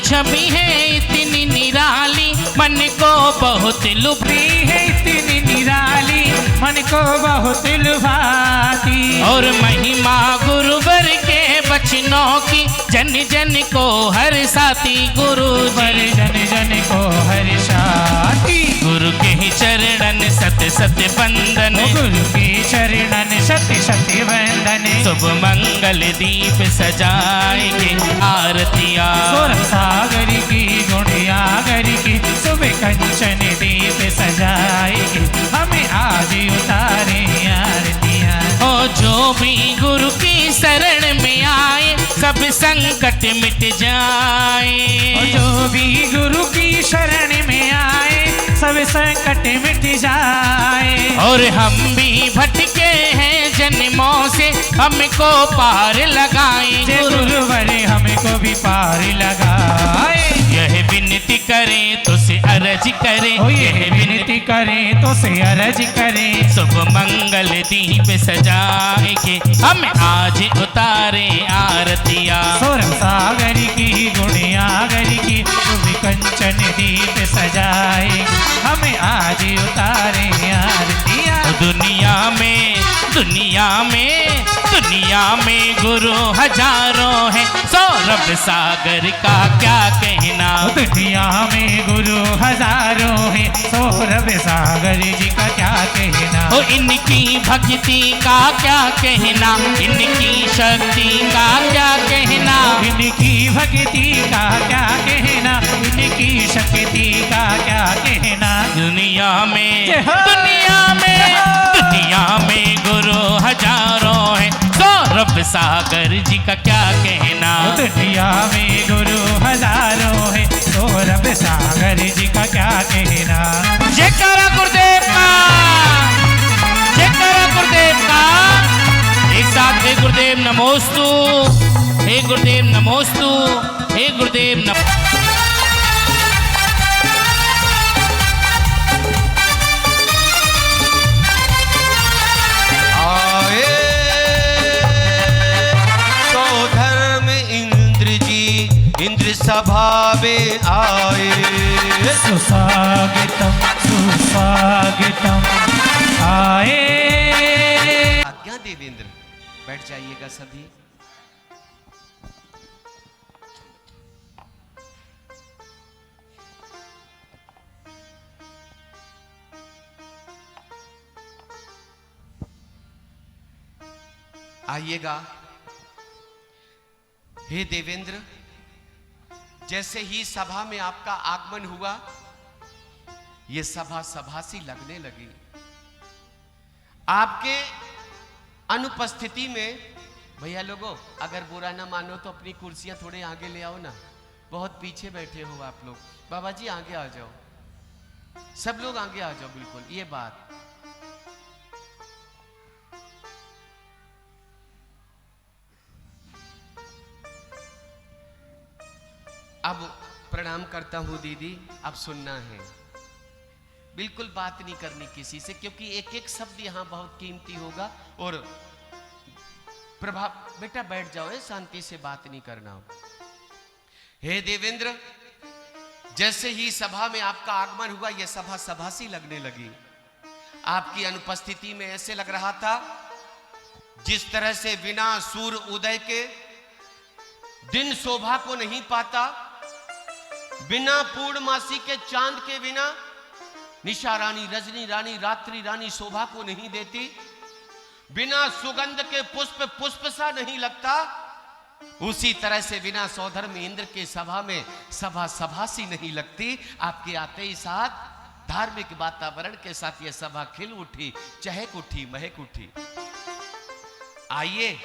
छवि है इतनी निराली, मन को बहुत लुभी है इतनी निराली, मन को बहुत लुभाती। और महिमा गुरुवर के वचन दिनों की जन जन को हर साथी गुरु वर जन जन को हर साथी। गुरु के ही चरणन सत सत बंदन, गुरु के चरणन सत्य सत्य वंदन। शुभ मंगल दीप सजाएंगे आरतियाँ, सोरम सागर की गुणियागर की शुभ कंचन दीप सजाएंगे, हमें आज उतारे आरतियाँ। ओ जो भी गुरु की शरण में आए सब संकट मिट जाए। और जो भी गुरु की शरण में आए सब संकट मिट जाए। और हम भी भटके हैं जन्मों से, हमको पार लगाए गुरुवर हमको भी पार लगाए। यह विनती करें तो से अर्ज करें, ओ यह विनती करें तो से अर्ज करें। शुभ मंगल दीप सजाए के हम आज उतारे आरतियाँ। सोरम सागर की गुणियागर की शुभ कंचन दीप सजाए, हमें आज उतारे आरतियाँ। दुनिया में गुरु हजारों हैं, सौरभ सागर का क्या कहना। दुनिया में गुरु हजारों हैं, सौरभ सागर जी का क्या कहना। ओ इनकी भक्ति का क्या कहना, इनकी शक्ति का क्या कहना। इनकी भक्ति का क्या कहना, इनकी शक्ति का क्या कहना। दुनिया में गुरु हजारों हैं, सौरभ सागर जी का क्या कहना। दुनिया में गुरु हजारों हैं, सौरभ सागर जी का क्या कहना। जयकारा गुरुदेव का, जयकारा गुरुदेव का। एक साथ हे गुरुदेव नमोस्तु, हे गुरुदेव नमोस्तु, हे गुरुदेव नमो। इंद्र सभा में आए। सुस्वागतम सुस्वागतम आए। आज्ञा देवेंद्र, बैठ जाइएगा सभी। आइएगा। हे देवेंद्र, जैसे ही सभा में आपका आगमन हुआ, ये सभा सभा सी लगने लगी। आपके अनुपस्थिति में, भैया लोगों अगर बुरा ना मानो तो अपनी कुर्सियां थोड़े आगे ले आओ ना, बहुत पीछे बैठे हो आप लोग। बाबा जी आगे आ जाओ, सब लोग आगे आ जाओ, बिल्कुल ये बात। अब प्रणाम करता हूं दीदी, अब सुनना है, बिल्कुल बात नहीं करनी किसी से, क्योंकि एक एक शब्द यहां बहुत कीमती होगा। और प्रभाव, बेटा बैठ जाओ, शांति से बात नहीं करना हो। हे देवेंद्र, जैसे ही सभा में आपका आगमन हुआ, यह सभा सभा सी लगने लगी। आपकी अनुपस्थिति में ऐसे लग रहा था जिस तरह से बिना सूर्य उदय के दिन शोभा को नहीं पाता, बिना पूर्णमासी के चांद के बिना निशा रानी, रजनी रानी, रात्रि रानी शोभा को नहीं देती, बिना सुगंध के पुष्प पुष्प सा नहीं लगता, उसी तरह से बिना सौधर्म इंद्र के सभा में सभा सभा सी नहीं लगती। आपके आते ही साथ धार्मिक वातावरण के साथ यह सभा खिल उठी, चहक उठी, महक उठी। आइए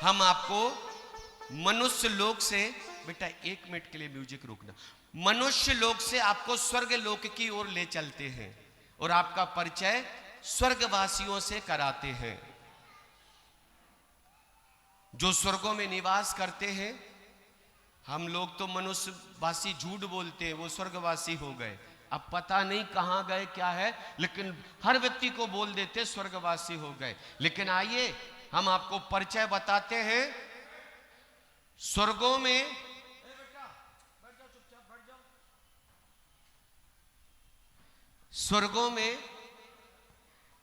हम आपको मनुष्य लोक से, बेटा एक मिनट के लिए म्यूजिक रोकना, मनुष्य लोक से आपको स्वर्ग लोक की ओर ले चलते हैं और आपका परिचय स्वर्गवासियों से कराते हैं, जो स्वर्गों में निवास करते हैं। हम लोग तो मनुष्यवासी झूठ बोलते हैं, वो स्वर्गवासी हो गए, अब पता नहीं कहां गए क्या है, लेकिन हर व्यक्ति को बोल देते स्वर्गवासी हो गए। लेकिन आइए हम आपको परिचय बताते हैं। स्वर्गों में स्वर्गों में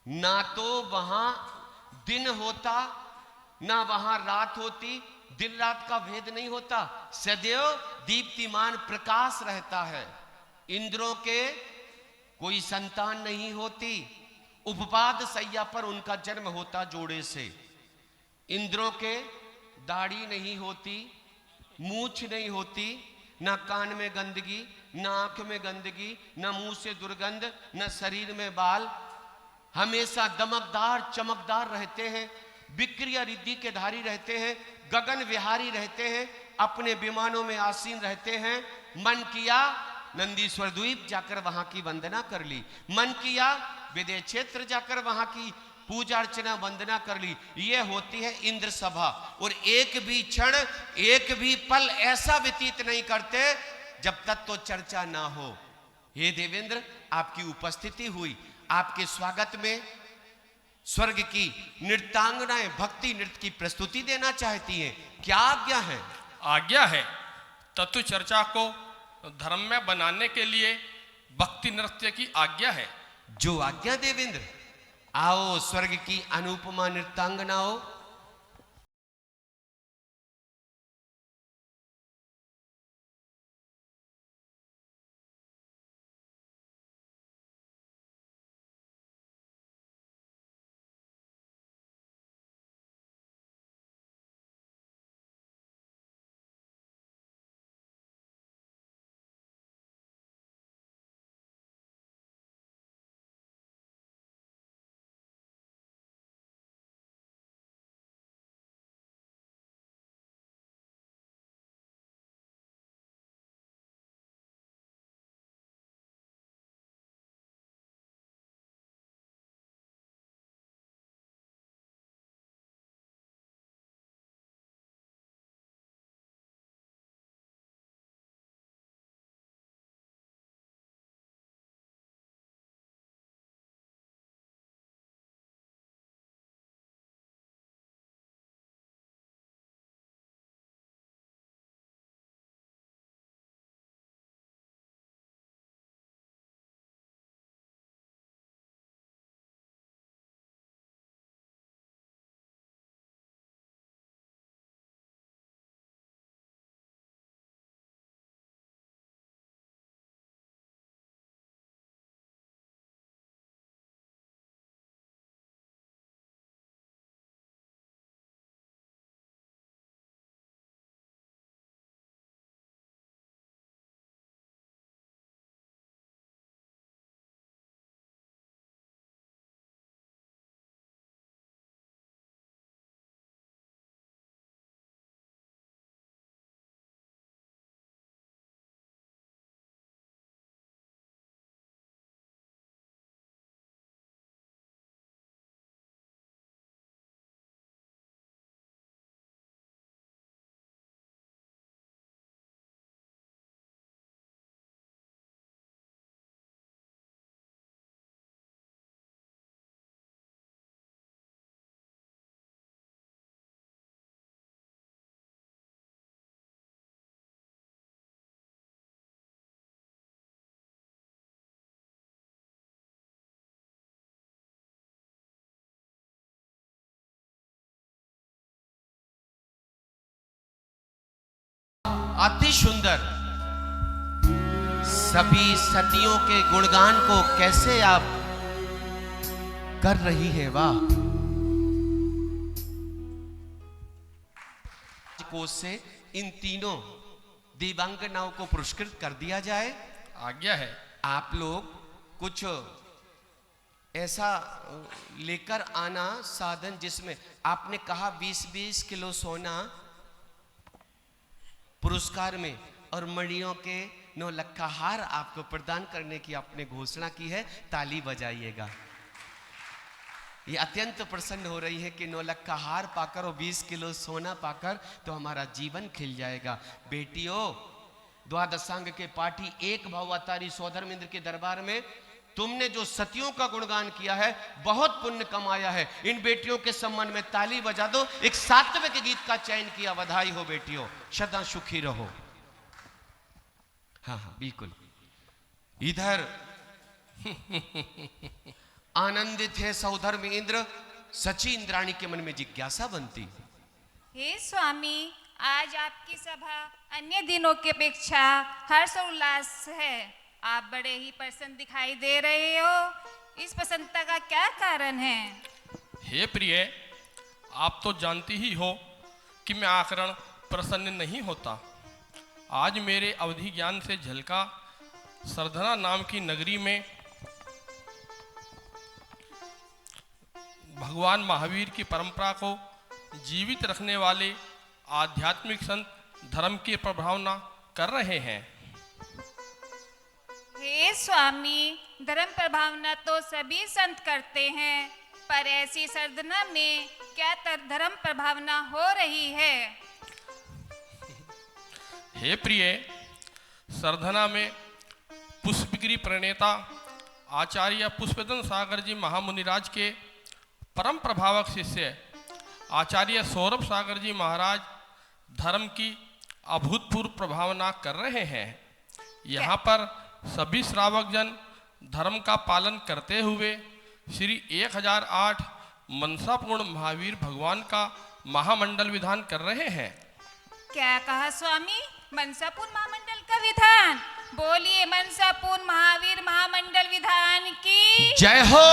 ना तो वहां दिन होता, ना वहां रात होती, दिन रात का भेद नहीं होता, सदैव दीप्तिमान प्रकाश रहता है। इंद्रों के कोई संतान नहीं होती, उपपाद सैया पर उनका जन्म होता जोड़े से। इंद्रों के दाढ़ी नहीं होती, मूछ नहीं होती, ना कान में गंदगी, ना आंख में गंदगी, ना मुंह से दुर्गंध, ना शरीर में बाल, हमेशा दमकदार चमकदार रहते हैं, विक्रिया रिद्धि के धारी रहते हैं, गगन विहारी रहते हैं, अपने विमानों में आसीन रहते हैं। मन किया नंदीश्वर द्वीप जाकर वहां की वंदना कर ली, मन किया विदेह क्षेत्र जाकर वहां की पूजा अर्चना वंदना कर ली। यह होती है इंद्र सभा। और एक भी क्षण, एक भी पल ऐसा व्यतीत नहीं करते जब तक तो चर्चा ना हो। हे देवेंद्र, आपकी उपस्थिति हुई, आपके स्वागत में स्वर्ग की नृत्यांगनाएं भक्ति नृत्य की प्रस्तुति देना चाहती हैं। क्या आज्ञा है? आज्ञा है। तत्व चर्चा को धर्म में बनाने के लिए भक्ति नृत्य की आज्ञा है। जो आज्ञा देवेंद्र। आओ स्वर्ग की अनुपमा नृत्यांगनाओं। अति सुंदर। सभी सतियों के गुणगान को कैसे आप कर रही है, वाह। कोष से इन तीनों दिव्यांगनाओं को पुरस्कृत कर दिया जाए। आज्ञा है। आप लोग कुछ ऐसा लेकर आना साधन जिसमें आपने कहा 20-20 किलो सोना पुरस्कार में और मणियों के 9 लक्खा हार आपको प्रदान करने की आपने घोषणा की है। ताली बजाइएगा। ये अत्यंत प्रसन्न हो रही है कि 9 लक्खा हार पाकर और 20 किलो सोना पाकर तो हमारा जीवन खिल जाएगा। बेटियों, द्वादशांग के पाठी एक भवतारी सौधर्मेंद्र के दरबार में तुमने जो सतियों का गुणगान किया है, बहुत पुण्य कमाया है। इन बेटियों के सम्मान में ताली बजा दो। एक सात्विक गीत का चयन किया। बधाई हो बेटियों, सदा सुखी रहो। हाँ हाँ बिल्कुल। इधर आनंदित है सौधर्म इंद्र। सची इंद्राणी के मन में जिज्ञासा बनती, हे स्वामी, आज आपकी सभा अन्य दिनों की अपेक्षा हर्ष और उल्लास है। आप बड़े ही प्रसन्न दिखाई दे रहे हो। इस प्रसन्नता का क्या कारण है? हे प्रिय, आप तो जानती ही हो कि मैं आकरण प्रसन्न नहीं होता। आज मेरे अवधि ज्ञान से झलका सरधना नाम की नगरी में भगवान महावीर की परंपरा को जीवित रखने वाले आध्यात्मिक संत धर्म की प्रभावना कर रहे हैं। हे स्वामी, धर्म प्रभावना तो सभी संत करते हैं, पर ऐसी सरधना में क्या धर्म प्रभावना हो रही है? हे प्रिय, सरधना में पुष्पगिरी प्रणेता आचार्य पुष्पदन सागर जी महामुनिराज के परम प्रभावक शिष्य आचार्य सौरभ सागर जी महाराज धर्म की अभूतपूर्व प्रभावना कर रहे हैं। यहाँ पर सभी श्रावक जन धर्म का पालन करते हुए श्री 1008 मनसापूर्ण महावीर भगवान का महामंडल विधान कर रहे हैं। क्या कहा स्वामी? मनसापूर्ण महामंडल का विधान? बोलिए मनसापूर्ण महावीर महामंडल विधान की जय हो।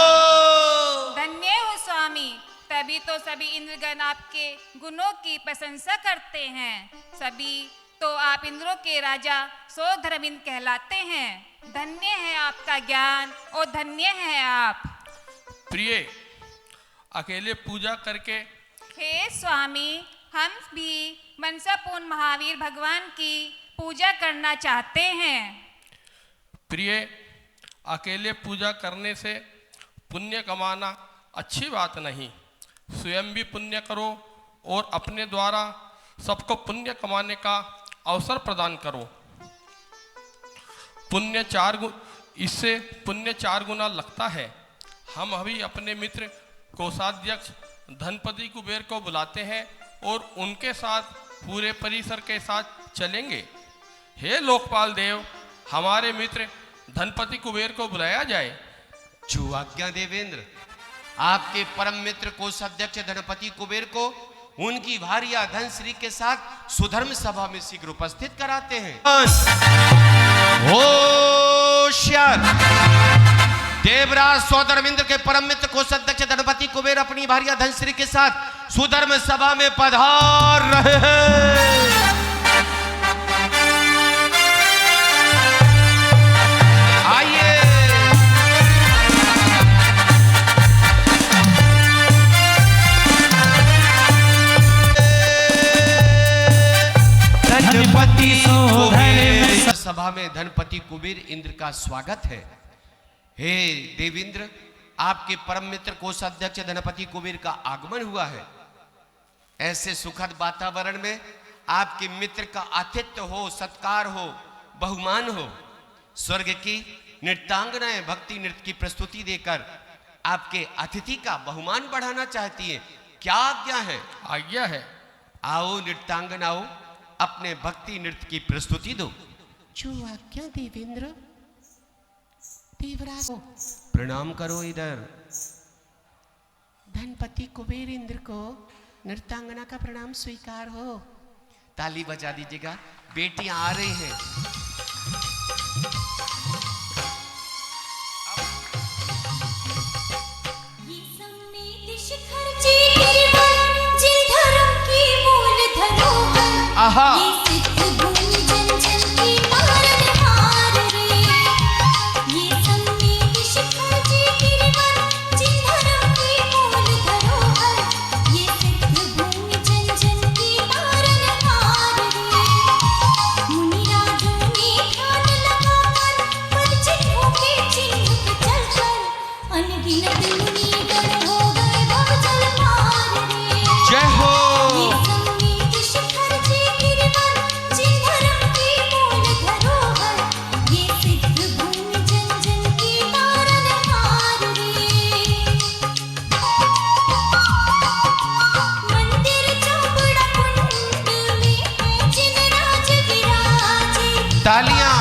धन्य हो स्वामी, तभी तो सभी इंद्रगण आपके गुणों की प्रशंसा करते हैं। सभी तो आप इंद्रों के राजा सो धर्मिंद कहलाते हैं। धन्य है आपका ज्ञान और धन्य है आप। प्रिय, अकेले पूजा करके हे स्वामी, हम भी मनसापूर्ण महावीर भगवान की पूजा करना चाहते हैं। प्रिय, अकेले पूजा करने से पुण्य कमाना अच्छी बात नहीं। स्वयं भी पुण्य करो और अपने द्वारा सबको पुण्य कमाने का अवसर प्रदान करो। इससे पुण्य 4 गुना लगता है। हम अभी अपने मित्र कोषाध्यक्ष धनपति कुबेर को बुलाते हैं और उनके साथ पूरे परिसर के साथ चलेंगे। हे लोकपाल देव, हमारे मित्र धनपति कुबेर को बुलाया जाए। जो आज्ञा देवेंद्र। आपके परम मित्र कोषाध्यक्ष धनपति कुबेर को उनकी भार्या धनश्री के साथ सुधर्म सभा में शीघ्र उपस्थित कराते हैं। होशियार देवराज सौधर्मेंद्र के परम मित्र कोषाध्यक्ष धनपति कुबेर अपनी भार्या धनश्री के साथ सुधर्म सभा में पधार रहे हैं। आइए। धनपति कुबेर सभा में धनपति कुबेर इंद्र का स्वागत है। हे देवेंद्र, आपके परम मित्र कोषाध्यक्ष धनपति कुबेर का आगमन हुआ है। ऐसे सुखद वातावरण में आपके मित्र का आतिथ्य हो, सत्कार हो, बहुमान हो। स्वर्ग की नृत्यांगनाएं भक्ति नृत्य की प्रस्तुति देकर आपके अतिथि का बहुमान बढ़ाना चाहती है। क्या आज्ञा है? आज्ञा है। आओ नृत्यांगनाओं, अपने भक्ति नृत्य की प्रस्तुति दो। जो आज्ञा देवेंद्र। देवराज प्रणाम करो। इधर धनपति कुबेर इंद्र को नृत्यांगना का प्रणाम स्वीकार हो। ताली बजा दीजिएगा, बेटियां आ रही हैं। आहा। तालियां।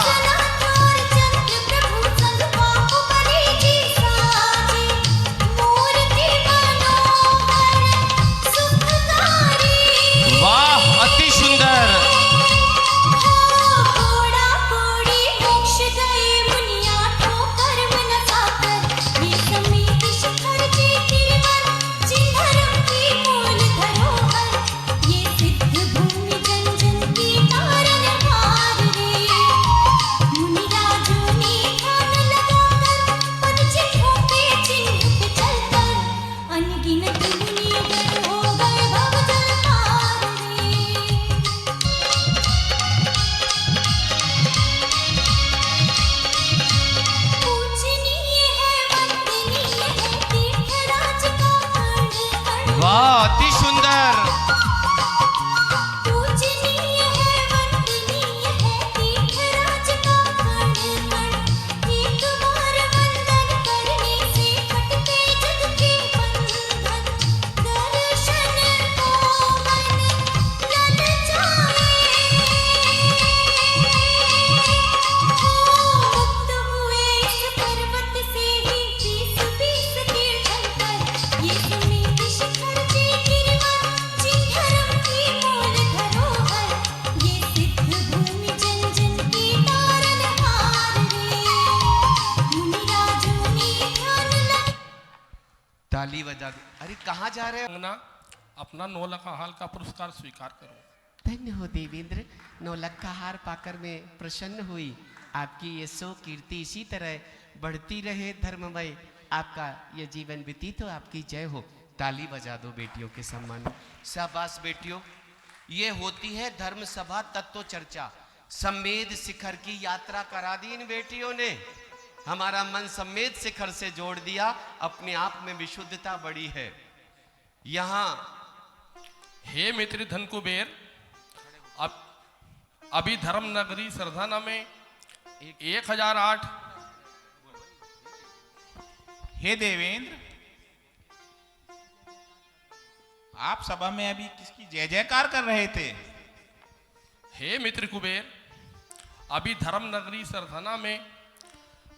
बहुत ही सुंदर। पूजनीय है वंदनीय है तीर्थराज का कण कण, एक बार वंदन करने से कटते जग के बंधन, दर्शन को मन ललचाए, मुक्त हुए इस पर्वत से ही 20 तीर्थंकर, ये सुमेध शिखर जी गिरिवन जी धर्म की मूल धरोहर, ये सिद्ध भूमि जन जन की तारनहार रे, मुनिराजों ने ध्यान लगा। ताली बजा दो। अरे कहाँ जा रहे हो? अंगना अपना 9 लाख हाल का पुरस्कार स्वीकार करो। धन्य हो देवेंद्र, 9 लाख का हार पाकर मैं प्रसन्न हुई। आपकी ये सो कीर्ति इसी तरह बढ़ती रहे धर्ममय, आपका ये जीवन व्यतीत हो, आपकी जय हो। ताली बजा दो बेटियों के सम्मान में। शाबाश बेटियों, ये होती है धर्म सभा तत्व चर्चा। सम्मेद शिखर की यात्रा करा दी इन बेटियों ने, हमारा मन सम्मेद शिखर से जोड़ दिया, अपने आप में विशुद्धता बड़ी है। यहाँ हे मित्र धन कुबेर, अब अभी धर्म नगरी सरधाना में 1008। हे देवेंद्र, आप सभा में अभी किसकी जय जयकार कर रहे थे? हे मित्र कुबेर, अभी धर्म नगरी सरधाना में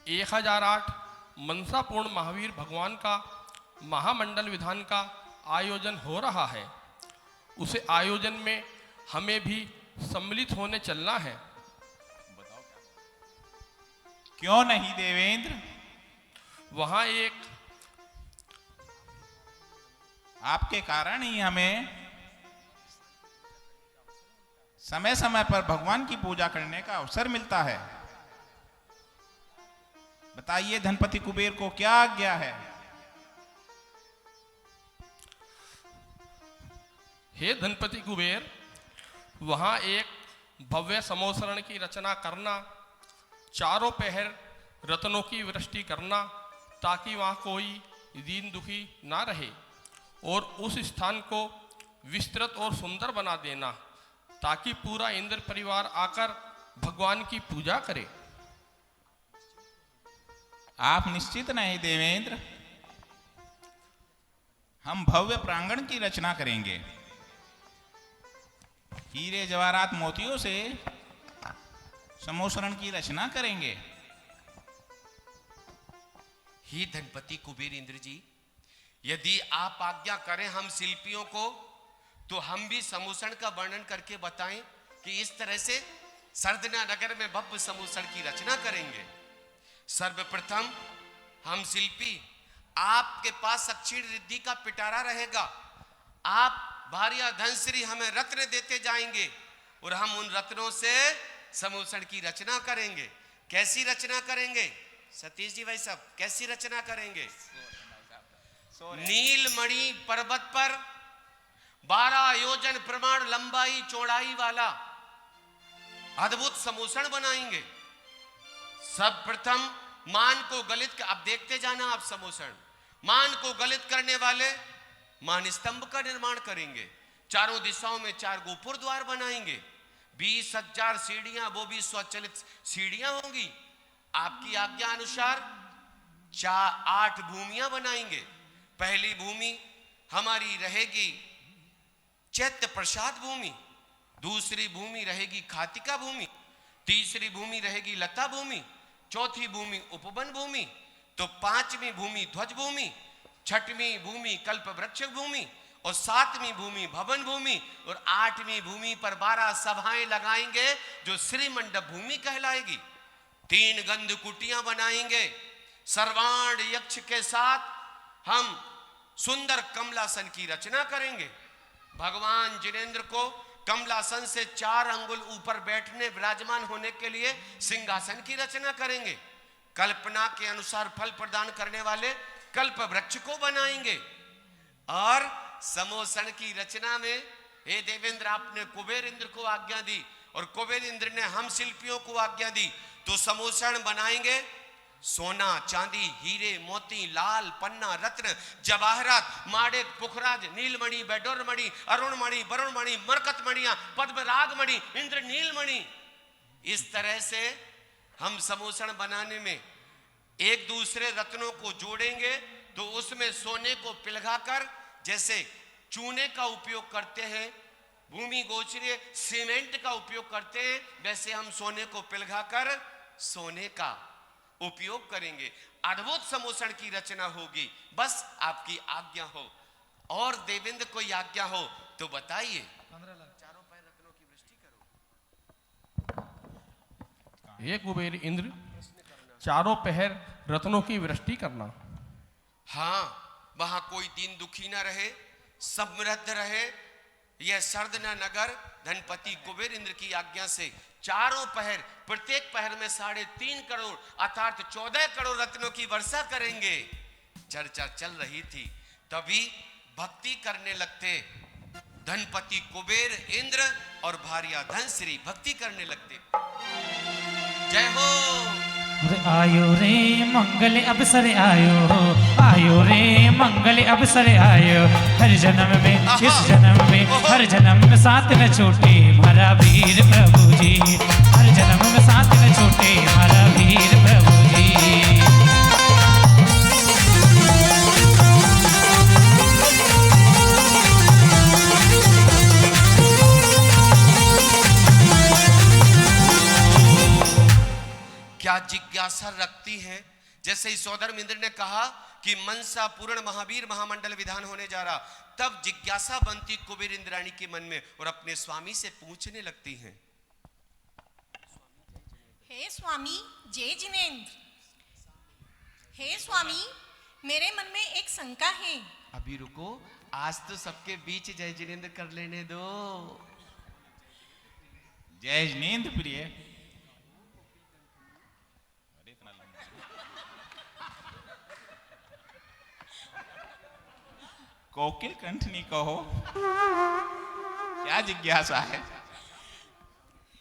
1008 मनसापूर्ण महावीर भगवान का महामंडल विधान का आयोजन हो रहा है। उसे आयोजन में हमें भी सम्मिलित होने चलना है। क्यों नहीं देवेंद्र? वहां एक आपके कारण ही हमें समय समय पर भगवान की पूजा करने का अवसर मिलता है। बताइए धनपति कुबेर को क्या आज्ञा है? हे धनपति कुबेर, वहां एक भव्य समोसरण की रचना करना, चारों पहर रत्नों की वृष्टि करना, ताकि वहां कोई दीन दुखी ना रहे, और उस स्थान को विस्तृत और सुंदर बना देना, ताकि पूरा इंद्र परिवार आकर भगवान की पूजा करे। आप निश्चित नहीं देवेंद्र, हम भव्य प्रांगण की रचना करेंगे। हीरे जवाहरात मोतियों से समोसरण की रचना करेंगे। ही धनपति कुबेर इंद्र जी, यदि आप आज्ञा करें हम शिल्पियों को, तो हम भी समोसण का वर्णन करके बताएं कि इस तरह से सरदना नगर में भव्य समोसण की रचना करेंगे। सर्वप्रथम हम शिल्पी, आपके पास अक्षीण रिद्धि का पिटारा रहेगा। आप भारिया धनश्री हमें रत्न देते जाएंगे और हम उन रत्नों से समोसण की रचना करेंगे। कैसी रचना करेंगे सतीश जी भाई साहब, कैसी रचना करेंगे? नीलमणि पर्वत पर 12 योजन प्रमाण लंबाई चौड़ाई वाला अद्भुत समोसण बनाएंगे। सर्वप्रथम मान को गलित, अब देखते जाना आप समोसण, मान को गलित करने वाले मान स्तंभ का निर्माण करेंगे। चारों दिशाओं में 4 गोपुर द्वार बनाएंगे। 20,000 सीढ़ियां, वो भी स्वचलित सीढ़ियां होंगी। आपकी आज्ञा अनुसार 8 भूमियां बनाएंगे। पहली भूमि हमारी रहेगी चैत्य प्रसाद भूमि, दूसरी भूमि रहेगी खातिका भूमि, तीसरी भूमि रहेगी लता भूमि, चौथी भूमि उपवन भूमि, तो 5वीं भूमि ध्वज भूमि, 6वीं भूमि कल्प वृक्ष भूमि, और 7वीं भूमि भवन भूमि, और 8वीं भूमि पर 12 सभाएं लगाएंगे जो श्री मंडप भूमि कहलाएगी। 3 गंध कुटियां बनाएंगे। सर्वाण यक्ष के साथ हम सुंदर कमलासन की रचना करेंगे। भगवान जिनेंद्र को कमलासन से 4 अंगुल ऊपर बैठने विराजमान होने के लिए सिंहासन की रचना करेंगे। कल्पना के अनुसार फल प्रदान करने वाले कल्प वृक्ष को बनाएंगे। और समोसण की रचना में हे देवेंद्र, आपने कुबेर इंद्र को आज्ञा दी और कुबेर इंद्र ने हम शिल्पियों को आज्ञा दी, तो समोसण बनाएंगे सोना चांदी हीरे मोती लाल पन्ना रत्न जवाहरात माणिक पुखराज नीलमणि बैडोरमणि अरुणमणि वरुणमणि मरकतमणियां पद्मरागमणि इंद्र नीलमणि, इस तरह से हम समोसन बनाने में एक दूसरे रत्नों को जोड़ेंगे तो उसमें सोने को पिघलाकर जैसे चूने का उपयोग करते हैं, भूमि गोचरीय सीमेंट का उपयोग करते हैं, वैसे हम सोने को पिघलाकर सोने का उपयोग करेंगे। अद्भुत समोसन की रचना होगी। बस आपकी आज्ञा हो और देवेंद्र कोई आज्ञा हो तो बताइए। 15 लाख चारों पैर रत्नों की वृष्टि करो। हे कुबेर इंद्र, चारों पहर रत्नों की वृष्टि करना। हाँ, वहां कोई दीन दुखी ना रहे, समृद्ध रहे। यह सर्दना नगर धनपति कुबेर इंद्र की आज्ञा से चारों पहर, प्रत्येक पहर में 3.5 करोड़ अर्थात 14 करोड़ रत्नों की वर्षा करेंगे। चर्चा चल रही थी, तभी भक्ति करने लगते धनपति कुबेर इंद्र और भार्या धनश्री भक्ति करने लगते। जय हो। आयो रे मंगल अवसर आयो रे मंगल अवसर आयो। हर जन्म में इस जन्म में हर जन्म में साथ न छूटे हमारा वीर प्रभु जी। हर जन्म में साथ न छूटे हमारा वीर प्रभु जी। क्या जिज्ञासा रखती है? जैसे ही सौधर्म इंद्र ने कहा कि मनसा पूर्ण महावीर महामंडल विधान होने जा रहा, तब जिज्ञासा बनती कुबेर इंद्राणी के मन में और अपने स्वामी से पूछने लगती हैं। हे स्वामी जय जिनेंद्र, हे स्वामी मेरे मन में एक शंका है। अभी रुको, आज तो सबके बीच जय जिनेंद्र कर लेने दो। जय जिनेंद्र प्रिय। कोकिल कंठनी कहो, क्या जिज्ञासा है?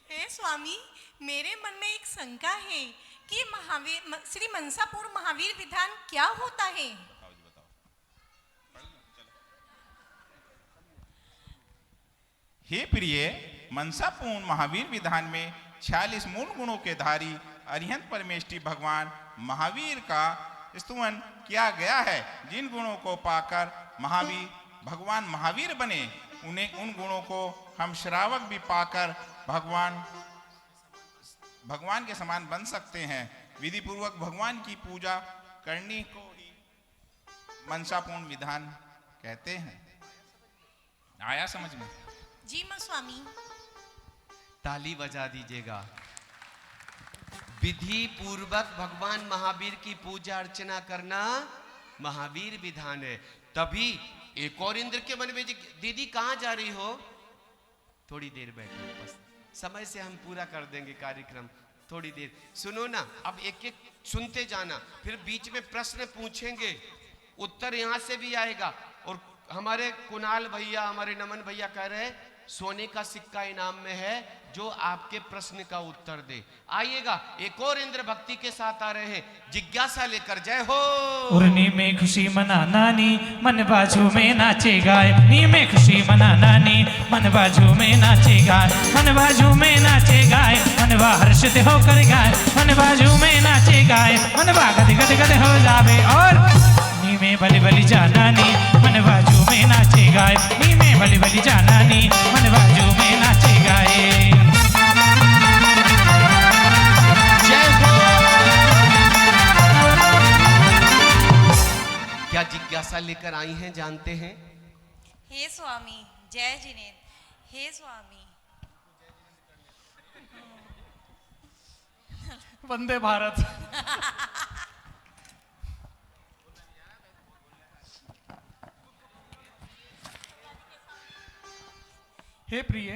हे स्वामी मेरे मन में एक शंका है कि महावीर श्री मनसापुर महावीर विधान क्या होता है? हे प्रिय, मनसापूर्ण महावीर विधान में 46 मूल गुणों के धारी अरिहंत परमेष्टि भगवान महावीर का स्तुवन किया गया है। जिन गुणों को पाकर महावीर भगवान महावीर बने, उन गुणों को हम श्रावक भी पाकर भगवान के समान बन सकते हैं। विधि पूर्वक भगवान की पूजा करने को ही मनसापूर्ण विधान कहते हैं। आया समझ में? जी मां स्वामी। ताली बजा दीजिएगा। विधि पूर्वक भगवान महावीर की पूजा अर्चना करना महावीर विधान है। तभी एक और इंद्र के मन में, दीदी कहां जा रही हो? थोड़ी देर बैठो, बस समय से हम पूरा कर देंगे कार्यक्रम। थोड़ी देर सुनो ना, अब एक एक सुनते जाना, फिर बीच में प्रश्न पूछेंगे, उत्तर यहां से भी आएगा। और हमारे कुणाल भैया, हमारे नमन भैया कह रहे हैं सोने का सिक्का इनाम में है जो आपके प्रश्न का उत्तर दे। आइएगा, एक और इंद्र भक्ति के साथ आ रहे हैं जिज्ञासा लेकर। जय हो। उर्नी में खुशी मनाना नी मन बाजू में नाचे गाए। नी में खुशी मनाना नी मन बाजू में नाचे गाए। मन बाजू में नाचे गाए, मनवा हर्षित होकर गाए। मन बाजू में नाचे गाए, मनवा गद गद गद हो जावे। और नी में बलि बलि जाना नी मन बाजू में नाचे गाए। नी में बलि बलि जाना नी मन बाजू में नाचे गाए। क्या जिज्ञासा लेकर आई हैं जानते हैं? हे स्वामी जय जिनेंद्र। हे स्वामी वंदे भारत। हे प्रिय,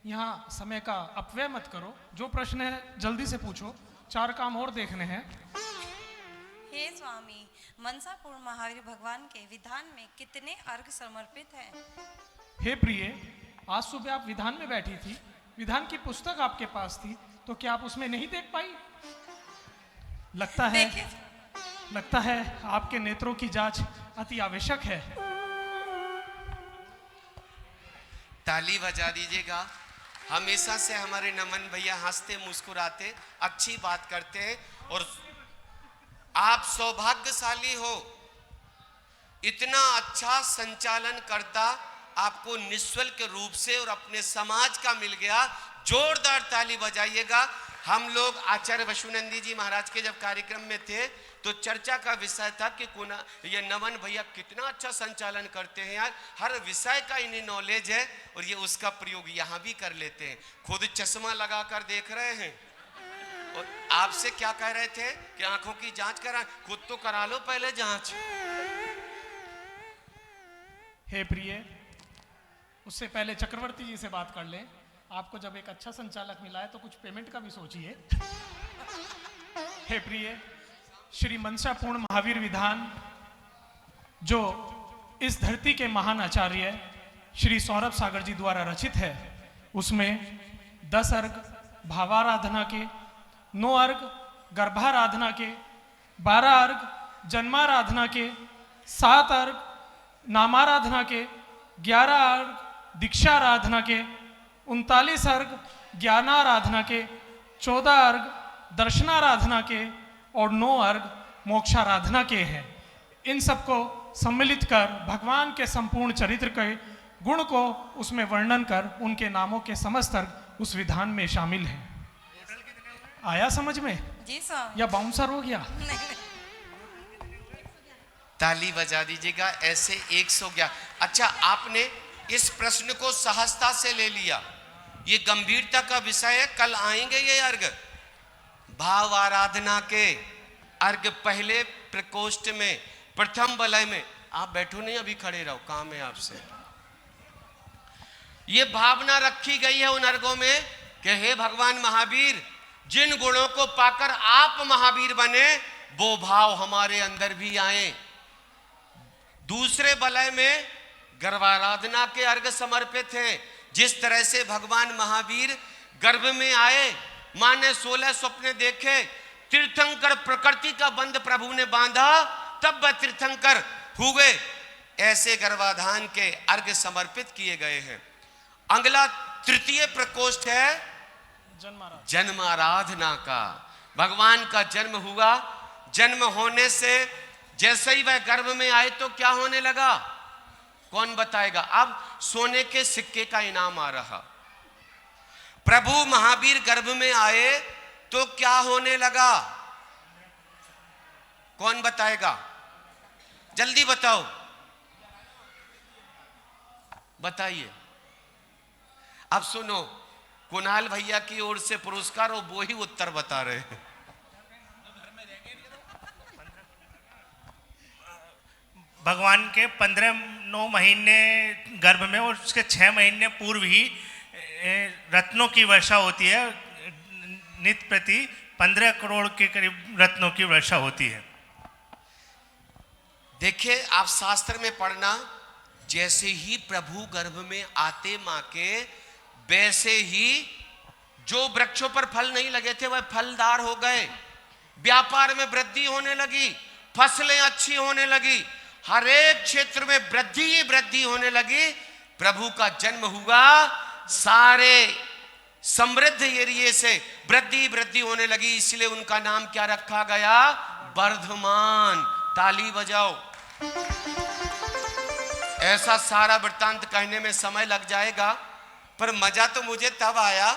यहाँ समय का अपव्यय मत करो। जो प्रश्न है जल्दी से पूछो, 4 काम और देखने हैं। हे स्वामी मनसापूर्ण महावीर भगवान के विधान में कितने अर्घ समर्पित हैं? हे प्रिय, आज सुबह आप विधान में बैठी थी, विधान की पुस्तक आपके पास थी, तो क्या आप उसमें नहीं देख पाई? लगता है आपके नेत्रों की जांच अति आवश्यक है। ताली बजा दीजिएगा। हमेशा से हमारे नमन भैया हंसते मुस्कुराते अच्छी बात करते हैं और आप सौभाग्यशाली हो, इतना अच्छा संचालन करता आपको निःशुल्क रूप से और अपने समाज का मिल गया। जोरदार ताली बजाइएगा। हम लोग आचार्य वसुनंदी जी महाराज के जब कार्यक्रम में थे तो चर्चा का विषय था कि ये नमन भैया कितना अच्छा संचालन करते हैं यार, हर विषय का इन्हें नॉलेज है और ये उसका प्रयोग यहाँ भी कर लेते हैं। खुद चश्मा लगा कर देख रहे हैं और आपसे क्या कह रहे थे कि आंखों की जांच करा, खुद तो करा लो पहले जांच। हे प्रिय, उससे पहले चक्रवर्ती जी से बात कर लें। आपको जब एक अच्छा संचालक मिला है तो कुछ पेमेंट का भी सोचिए। हे प्रिय, श्री मनसापूर्ण महावीर विधान जो इस धरती के महान आचार्य श्री सौरभ सागर जी द्वारा रचित है, उसमें 10 अर्घ भावाराधना के, 9 अर्घ गर्भाराधना के, 12 अर्घ जन्माराधना के, 7 अर्घ नामाराधना के, 11 अर्घ दीक्षाराधना के, 39 अर्घ ज्ञानाराधना के, 14 अर्घ दर्शनाराधना के और 9 अर्घ मोक्षाराधना के हैं। इन सबको सम्मिलित कर भगवान के संपूर्ण चरित्र के गुण को उसमें वर्णन कर उनके नामों के समस्त अर्घ उस विधान में शामिल हैं। आया समझ में? जी सर। या बाउंसर हो गया? ताली बजा दीजिएगा। ऐसे 111। अच्छा, आपने इस प्रश्न को सहजता से ले लिया, ये गंभीरता का विषय है। कल आएंगे ये अर्घ भाव आराधना के अर्घ पहले प्रकोष्ठ में प्रथम वलय में। आप बैठो नहीं, अभी खड़े रहो, काम है आपसे। ये भावना रखी गई है उन अर्घों में कि हे भगवान महावीर, जिन गुणों को पाकर आप महावीर बने वो भाव हमारे अंदर भी आए। दूसरे वलय में गर्भाराधना के अर्घ समर्पित हैं। जिस तरह से भगवान महावीर गर्भ में आए, मां ने 16 सपने देखे, तीर्थंकर प्रकृति का बंध प्रभु ने बांधा, तब वह तीर्थंकर हुए। ऐसे गर्भाधान के अर्घ समर्पित किए गए हैं। अगला तृतीय प्रकोष्ठ है जन्माराधना का। भगवान का जन्म हुआ, जन्म होने से जैसे ही वह गर्भ में आए तो क्या होने लगा, कौन बताएगा? अब सोने के सिक्के का इनाम आ रहा। प्रभु महावीर गर्भ में आए तो क्या होने लगा, कौन बताएगा? जल्दी बताओ, बताइए। अब सुनो, कुणाल भैया की ओर से पुरस्कार और वो ही उत्तर बता रहे हैं। भगवान के 15-9 महीने गर्भ में और उसके 6 महीने पूर्व ही रत्नों की वर्षा होती है। नित्य प्रति 15 करोड़ के करीब रत्नों की वर्षा होती है। देखिए, आप शास्त्र में पढ़ना, जैसे ही प्रभु गर्भ में आते मां के, वैसे ही जो वृक्षों पर फल नहीं लगे थे वह फलदार हो गए, व्यापार में वृद्धि होने लगी, फसलें अच्छी होने लगी, हर एक क्षेत्र में वृद्धि ही वृद्धि होने लगी। प्रभु का जन्म हुआ, सारे समृद्ध एरिया से वृद्धि वृद्धि होने लगी, इसलिए उनका नाम क्या रखा गया? वर्धमान। ताली बजाओ। ऐसा सारा वृत्तांत कहने में समय लग जाएगा, पर मजा तो मुझे तब आया,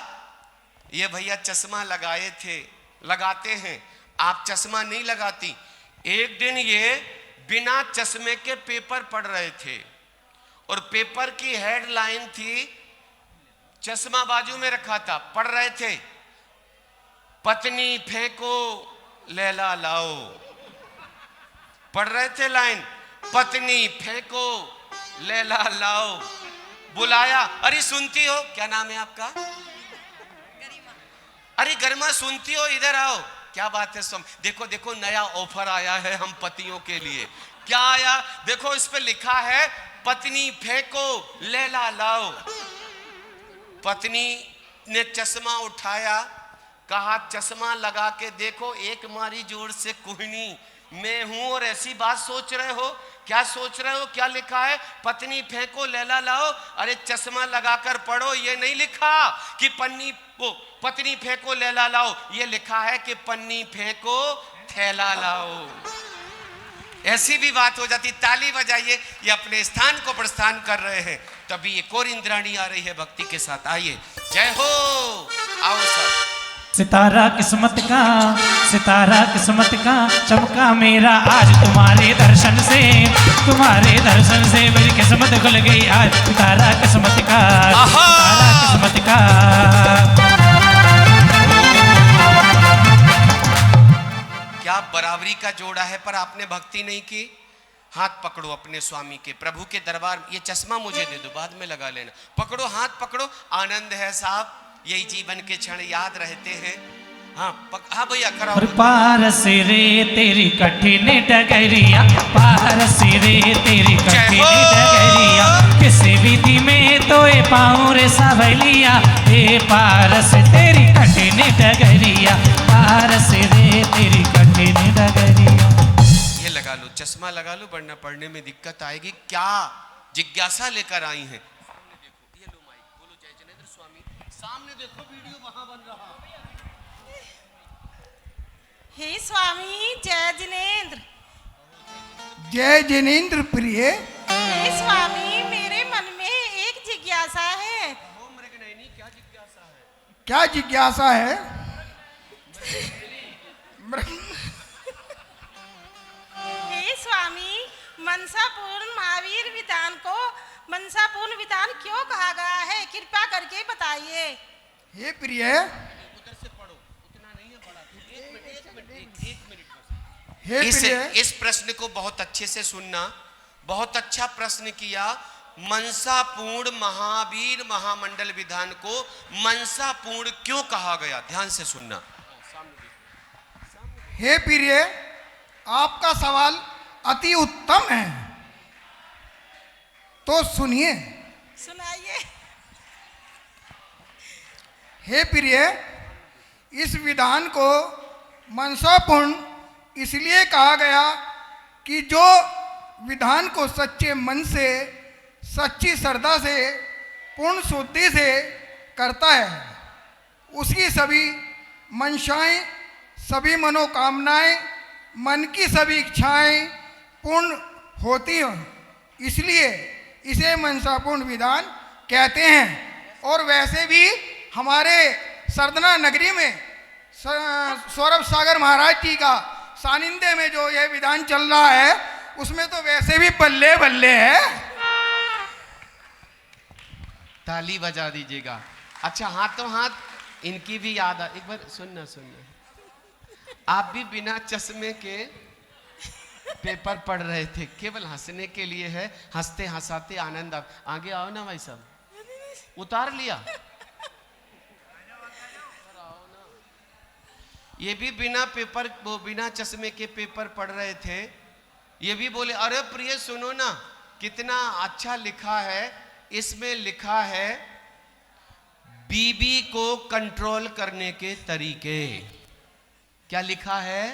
ये भैया चश्मा लगाए थे, लगाते हैं, आप चश्मा नहीं लगाती। एक दिन ये बिना चश्मे के पेपर पढ़ रहे थे और पेपर की हेडलाइन थी, चश्मा बाजू में रखा था, पढ़ रहे थे, पत्नी फेंको लैला लाओ। पढ़ रहे थे लाइन, पत्नी फेंको लैला लाओ। बुलाया, अरे सुनती हो, क्या नाम है आपका? अरे गरिमा, सुनती हो, इधर आओ। क्या बात है? देखो देखो, नया ऑफर आया है हम पतियों के लिए। क्या आया? देखो, इस पे लिखा है पत्नी फेंको लैला लाओ। पत्नी ने चश्मा उठाया, कहा चश्मा लगा के देखो, एक मारी जोर से कोहनी मैं हूं और ऐसी बात सोच रहे हो। क्या सोच रहे हो? क्या लिखा है? पत्नी फेंको लैला लाओ। अरे चश्मा लगाकर पढ़ो, ये नहीं लिखा कि पत्नी फेंको लैला लाओ, ये लिखा है कि पन्नी फेंको थैला लाओ। ऐसी भी बात हो जाती। ताली बजाइए, ये अपने स्थान को प्रस्थान कर रहे हैं। तभी एक और इंद्राणी आ रही है भक्ति के साथ। आइए, जय हो। आओ सब। सितारा किस्मत का, सितारा किस्मत का चमका मेरा आज तुम्हारे दर्शन से, तुम्हारे दर्शन से मेरी किस्मत खुल गई आज। सितारा किस्मत का, सितारा किस्मत का। क्या बराबरी का जोड़ा है, पर आपने भक्ति नहीं की। हाथ पकड़ो अपने स्वामी के, प्रभु के दरबार। ये चश्मा मुझे दे दो, बाद में लगा लेना। पकड़ो, हाथ पकड़ो। आनंद है साहब, यही जीवन के क्षण याद रहते हैं। हाँ भैया, कराओ। पारस रे तेरी कठिन डगरिया, पारस रे तेरी कठिन डगरिया, किसी विधि में तो ए पाऊं रे सावलिया। ए पारस तेरी कठिन डगरिया, पारस रे तेरी कठिन डगरिया। ये लगा लो, चश्मा लगा लो, वरना पढ़ने में दिक्कत आएगी। क्या जिज्ञासा लेकर आई हैं? सामने देखो, वीडियो वहां बन रहा। हे स्वामी, जय जिनेंद्र। जय जिनेंद्र प्रिय। हे स्वामी, मेरे मन में एक जिज्ञासा है। क्या जिज्ञासा है? हे स्वामी, मनसापूर्ण महावीर विधान को मनसापूर्ण विधान क्यों कहा गया है? कृपा करके बताइए। हे प्रिय, इस प्रश्न को बहुत अच्छे से सुनना। बहुत अच्छा प्रश्न किया। मनसापूर्ण महावीर महामंडल विधान को मनसापूर्ण क्यों कहा गया? ध्यान से सुनना। हे प्रिय, आपका सवाल अति उत्तम है, तो सुनिए। सुनाइए। हे प्रिय, इस विधान को मनसापूर्ण इसलिए कहा गया कि जो विधान को सच्चे मन से, सच्ची श्रद्धा से, पूर्ण शुद्धि से करता है, उसकी सभी मंशाएं, सभी मनोकामनाएं, मन की सभी इच्छाएं पूर्ण होती हैं। इसलिए इसे मनसापूर्ण विधान कहते हैं। और वैसे भी हमारे सरदना नगरी में सौरभ सागर महाराज जी का सानिध्य में जो यह विधान चल रहा है, उसमें तो वैसे भी बल्ले बल्ले है। ताली बजा दीजिएगा। अच्छा, हाथों हाथ इनकी भी याद आ। एक बार सुनना। आप भी बिना चश्मे के पेपर पढ़ रहे थे, केवल हंसने के लिए है। हंसते हंसाते आनंद। आगे आओ ना भाई साहब, उतार लिया। ये भी बिना चश्मे के पेपर पढ़ रहे थे। ये भी बोले, अरे प्रिय सुनो ना, कितना अच्छा लिखा है। इसमें लिखा है बीबी को कंट्रोल करने के तरीके। क्या लिखा है?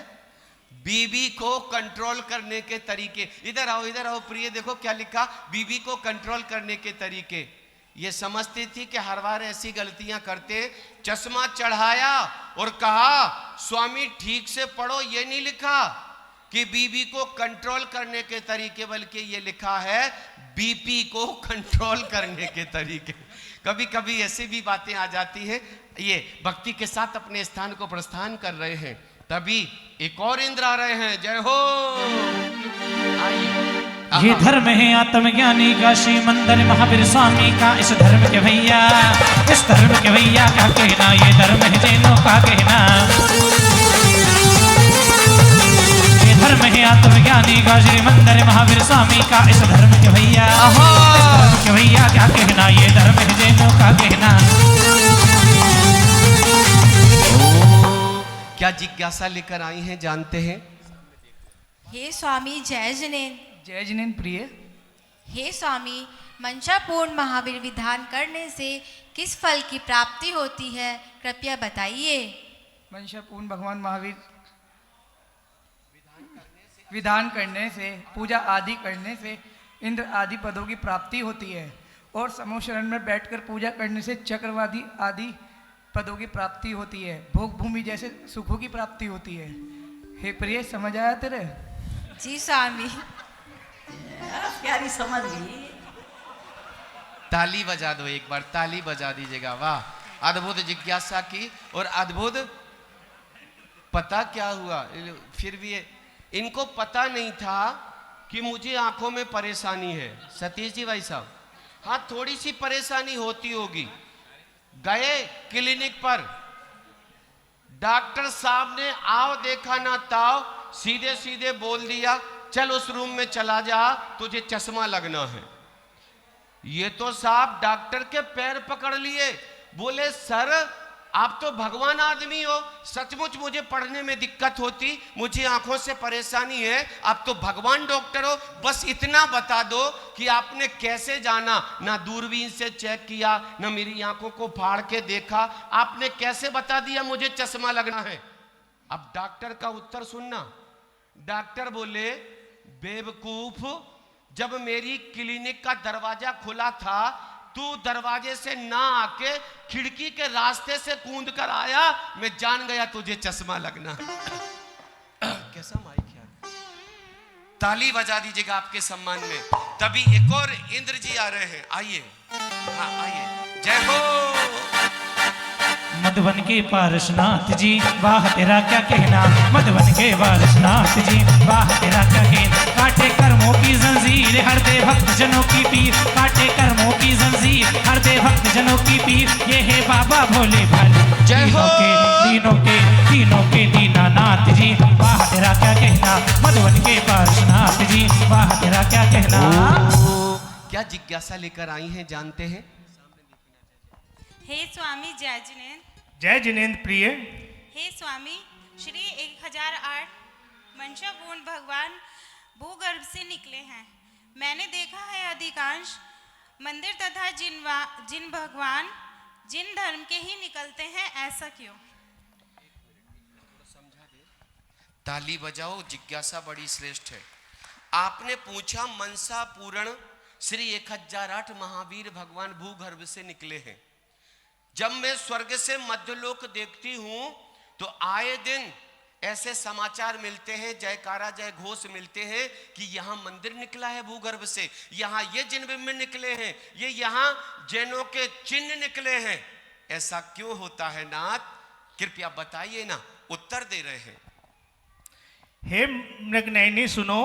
बीबी को कंट्रोल करने के तरीके। इधर आओ प्रिय, देखो क्या लिखा, बीबी को कंट्रोल करने के तरीके। ये समझती थी कि हर बार ऐसी गलतियां करते। चश्मा चढ़ाया और कहा स्वामी ठीक से पढ़ो। ये नहीं लिखा कि बीबी को कंट्रोल करने के तरीके, बल्कि ये लिखा है बीपी को कंट्रोल करने के तरीके। कभी कभी ऐसी भी बातें आ जाती हैं। ये भक्ति के साथ अपने स्थान को प्रस्थान कर रहे हैं, तभी एक और इंद्र आ रहे हैं। जय हो। ये धर्म है आत्मज्ञानी का, श्री मंदिर महावीर स्वामी का। इस धर्म के भैया, इस धर्म के भैया का कहना, ये धर्म है जैनों का कहना। ये धर्म है आत्मज्ञानी का, श्री मंदिर महावीर स्वामी का। इस धर्म के भैया, इस धर्म के भैया क्या कहना, ये धर्म है जैनों का कहना। क्या जिज्ञासा लेकर आई हैं, जानते हैं? हे स्वामी, जय जिनेंद्र। जय जिनेंद्र प्रिय। हे स्वामी, मंशापूर्ण महावीर विधान करने से किस फल की प्राप्ति होती है, कृपया बताइए। वंशपूर्ण भगवान महावीर विधान करने से, पूजा आदि करने से इंद्र आदि पदों की प्राप्ति होती है और समूह शरण में बैठकर पूजा करने से चक्रवादी आदि पदों की प्राप्ति होती है, भोग भूमि जैसे सुखों की प्राप्ति होती है। हे प्रिय, समझ आया तेरे? जी स्वामी। प्यारी समझ गई। ताली बजा दो एक बार, ताली बजा दीजिएगा। वाह, अद्भुत जिज्ञासा की और अद्भुत। पता क्या हुआ, फिर भी इनको पता नहीं था कि मुझे आंखों में परेशानी है। सतीश जी भाई साहब, हाँ थोड़ी सी परेशानी होती होगी। गए क्लिनिक पर, डॉक्टर साहब ने आओ देखा ना ताओ, सीधे सीधे बोल दिया चल उस रूम में चला जा, तुझे चश्मा लगना है। ये तो साहब डॉक्टर के पैर पकड़ लिए, बोले सर आप तो भगवान आदमी हो, सचमुच मुझे पढ़ने में दिक्कत होती, मुझे आंखों से परेशानी है, आप तो भगवान डॉक्टर हो, बस इतना बता दो कि आपने कैसे जाना, ना दूरबीन से चेक किया, ना मेरी आंखों को फाड़ के देखा, आपने कैसे बता दिया मुझे चश्मा लगना है। अब डॉक्टर का उत्तर सुनना। डॉक्टर बोले बेवकूफ, जब मेरी क्लिनिक का दरवाजा खुला था तू दरवाजे से ना आके खिड़की के रास्ते से कूद कर आया, मैं जान गया तुझे चश्मा लगना। कैसा माइक है? ताली बजा दीजिएगा आपके सम्मान में। तभी एक और इंद्र जी आ रहे हैं, आइए। हाँ आइए, जय हो। मधुबन के पारसनाथ जी वाह तेरा क्या कहना, मधुबन के पारसनाथ जी वाह तेरा क्या कहना। काटे कर्मों की जंजीर हर दे भक्त जनों की पीर, काटे कर्मों की जंजीर हर दे भक्त जनों की पीर, ये है बाबा भोले भाले दीनों के दीनानाथ जी वाह तेरा क्या कहना, मधुबन के पारसनाथ जी वाह तेरा क्या कहना। क्या जिज्ञासा लेकर आई हैं जानते हैं? हे स्वामी जय जिनेन्द्र। जय जिनेन्द्र प्रिय। हे स्वामी, श्री 1008 वंशपूर्ण भगवान भूगर्भ से निकले हैं। मैंने देखा है अधिकांश मंदिर तथा जिन भगवान जिन धर्म के ही निकलते हैं, ऐसा क्यों? ताली बजाओ, जिज्ञासा बड़ी श्रेष्ठ है। आपने पूछा मनसा पूर्ण श्री 1008 महावीर भगवान भूगर्भ से निकले हैं। जब मैं स्वर्ग से मध्यलोक देखती हूं तो आए दिन ऐसे समाचार मिलते हैं, जयकारा जय घोष मिलते हैं कि यहाँ मंदिर निकला है भूगर्भ से, यहाँ ये जिन बिंब निकले हैं, ये यहाँ जैनों के चिन्ह निकले हैं। ऐसा क्यों होता है नाथ, कृपया बताइए ना। उत्तर दे रहे हैं। हे मृगनयनी सुनो।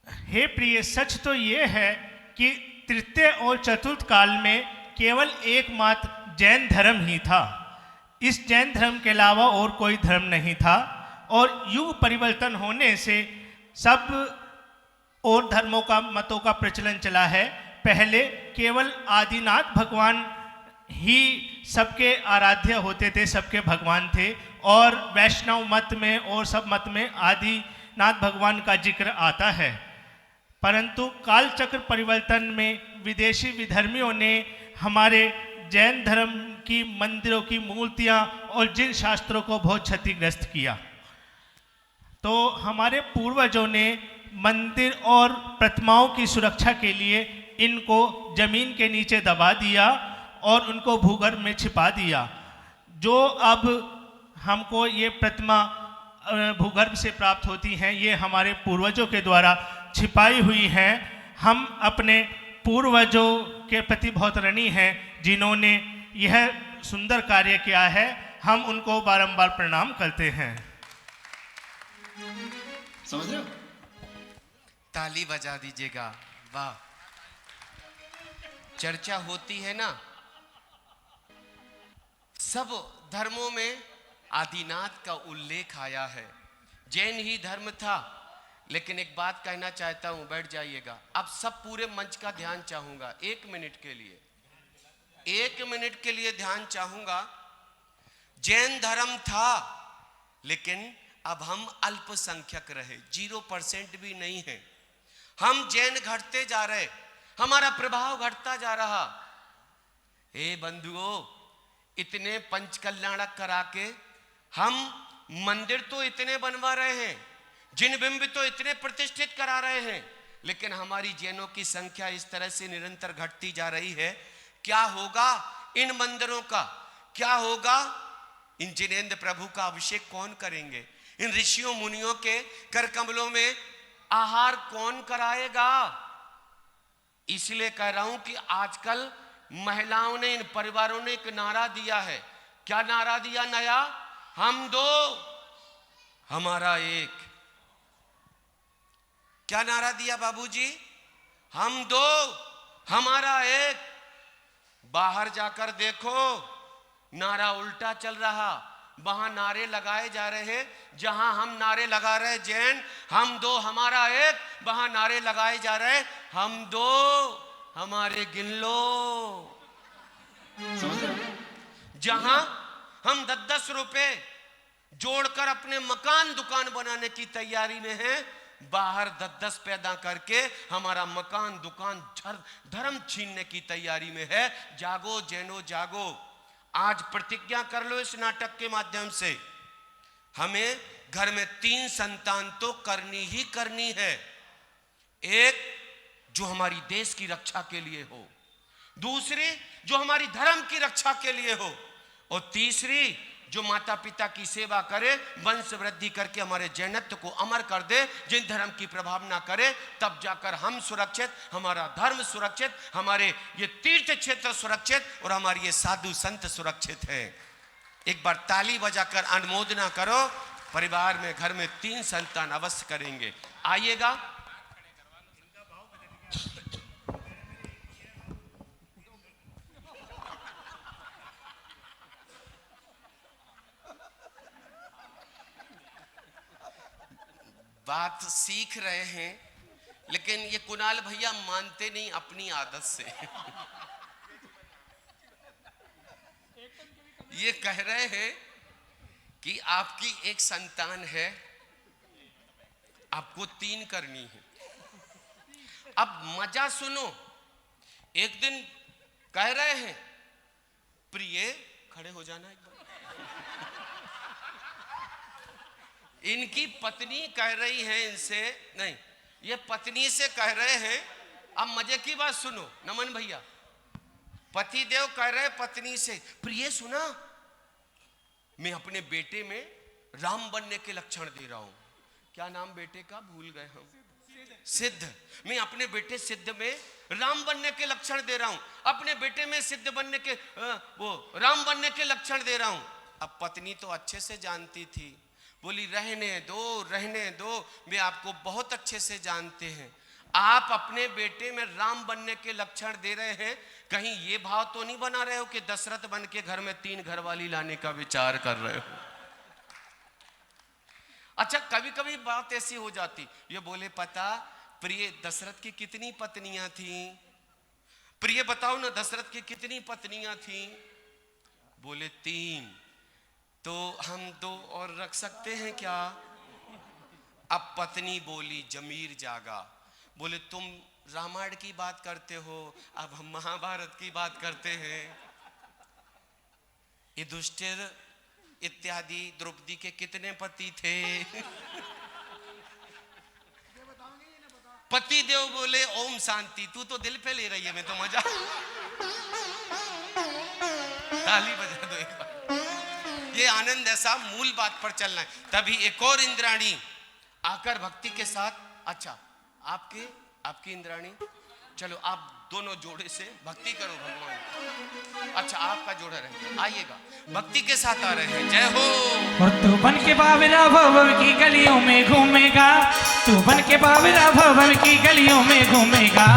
हे प्रिय, सच तो ये है कि तृतीय और चतुर्थ काल में केवल एकमात्र जैन धर्म ही था। इस जैन धर्म के अलावा और कोई धर्म नहीं था और युग परिवर्तन होने से सब और धर्मों का मतों का प्रचलन चला है। पहले केवल आदिनाथ भगवान ही सबके आराध्य होते थे, सबके भगवान थे, और वैष्णव मत में और सब मत में आदिनाथ भगवान का जिक्र आता है। परंतु कालचक्र परिवर्तन में विदेशी विधर्मियों ने हमारे जैन धर्म की मंदिरों की मूर्तियां और जिन शास्त्रों को बहुत क्षतिग्रस्त किया। तो हमारे पूर्वजों ने मंदिर और प्रतिमाओं की सुरक्षा के लिए इनको जमीन के नीचे दबा दिया और उनको भूगर्भ में छिपा दिया। जो अब हमको ये प्रतिमा भूगर्भ से प्राप्त होती हैं, ये हमारे पूर्वजों के द्वारा छिपाई हुई हैं। हम अपने पूर्वजों के प्रति बहुत ऋणी हैं जिन्होंने यह सुंदर कार्य किया है। हम उनको बारंबार प्रणाम करते हैं। समझ रहे हो? ताली बजा दीजिएगा। वाह, चर्चा होती है ना, सब धर्मों में आदिनाथ का उल्लेख आया है। जैन ही धर्म था, लेकिन एक बात कहना चाहता हूं, बैठ जाइएगा। अब सब पूरे मंच का ध्यान चाहूंगा, 1 मिनट के लिए, 1 मिनट के लिए ध्यान चाहूंगा। जैन धर्म था, लेकिन अब हम अल्पसंख्यक रहे, 0% भी नहीं है। हम जैन घटते जा रहे, हमारा प्रभाव घटता जा रहा। हे बंधुओं, इतने पंच कल्याणक करा के हम मंदिर तो इतने बनवा रहे हैं, जिन बिंब तो इतने प्रतिष्ठित करा रहे हैं, लेकिन हमारी जैनों की संख्या इस तरह से निरंतर घटती जा रही है। क्या होगा इन मंदिरों का? क्या होगा? इन जिनेंद्र प्रभु का अभिषेक कौन करेंगे? इन ऋषियों मुनियों के कर कमलों में आहार कौन कराएगा? इसलिए कह रहा हूं कि आजकल महिलाओं ने, इन परिवारों ने एक नारा दिया है। क्या नारा दिया नया? हम दो हमारा एक। क्या नारा दिया बाबूजी? हम दो हमारा एक। बाहर जाकर देखो, नारा उल्टा चल रहा। वहां नारे लगाए जा रहे हैं, जहां हम नारे लगा रहे जैन हम दो हमारा एक, वहां नारे लगाए जा रहे हम दो हमारे गिन लो। जहां हम 10-10 रुपए जोड़कर अपने मकान दुकान बनाने की तैयारी में हैं, बाहर 10-10 पैदा करके हमारा मकान दुकान धर्म छीनने की तैयारी में है। जागो जैनो जागो। आज प्रतिज्ञा कर लो इस नाटक के माध्यम से, हमें घर में 3 संतान तो करनी ही करनी है। एक जो हमारी देश की रक्षा के लिए हो, दूसरी जो हमारी धर्म की रक्षा के लिए हो, और तीसरी जो माता पिता की सेवा करे, वंश वृद्धि करके हमारे जैनत्व को अमर कर दे, जिन धर्म की प्रभाव ना करे। तब जाकर हम सुरक्षित, हमारा धर्म सुरक्षित, हमारे ये तीर्थ क्षेत्र सुरक्षित और हमारे ये साधु संत सुरक्षित हैं। एक बार ताली बजाकर अनुमोदना करो। परिवार में, घर में 3 संतान अवश्य करेंगे। आइएगा। बात सीख रहे हैं, लेकिन ये कुणाल भैया मानते नहीं अपनी आदत से। ये कह रहे हैं कि आपकी एक संतान है, आपको 3 करनी है। अब मजा सुनो। एक दिन कह रहे हैं, प्रिय खड़े हो जाना एक बार। इनकी पत्नी कह रही है इनसे, नहीं, ये पत्नी से कह रहे हैं। अब मजे की बात सुनो नमन भैया। पति देव कह रहे पत्नी से, प्रिय सुना, मैं अपने बेटे में राम बनने के लक्षण दे रहा हूं। क्या नाम बेटे का? भूल गए हम। सिद्ध। मैं अपने बेटे सिद्ध में राम बनने के लक्षण दे रहा हूं। अपने बेटे में सिद्ध बनने के वो राम बनने के लक्षण दे रहा हूं। अब पत्नी तो अच्छे से जानती थी, बोली रहने दो, रहने दो, वे आपको बहुत अच्छे से जानते हैं। आप अपने बेटे में राम बनने के लक्षण दे रहे हैं, कहीं ये भाव तो नहीं बना रहे हो कि दशरथ बन के घर में 3 घरवाली लाने का विचार कर रहे हो? अच्छा, कभी कभी बात ऐसी हो जाती, ये बोले पता प्रिय दशरथ की कितनी पत्नियां थी? प्रिय बताओ ना, दशरथ की कितनी पत्नियां थी? बोले 3। तो हम 2 और रख सकते हैं क्या? अब पत्नी बोली, जमीर जागा। बोले तुम रामायण की बात करते हो, अब हम महाभारत की बात करते हैं। युधिष्ठिर इत्यादि द्रौपदी के कितने पति थे? पति देव बोले ओम शांति। तू तो दिल पे ले रही है, मैं तो मजा। ताली बजा दो एक बार। ये आनंद ऐसा मूल बात पर चलना है। तभी एक और इंद्राणी आकर भक्ति के साथ, अच्छा आपकी इंद्राणी, चलो आप दोनों जोड़े से भक्ति करो भगवान। अच्छा आपका जोड़ा रहे, आइएगा, भक्ति के साथ आ रहे हैं। जय हो। और तू बन के बाबरा भवन की गलियों में घूमेगा, तू बन के बाबरा भवन की गलियों में घूमेगा।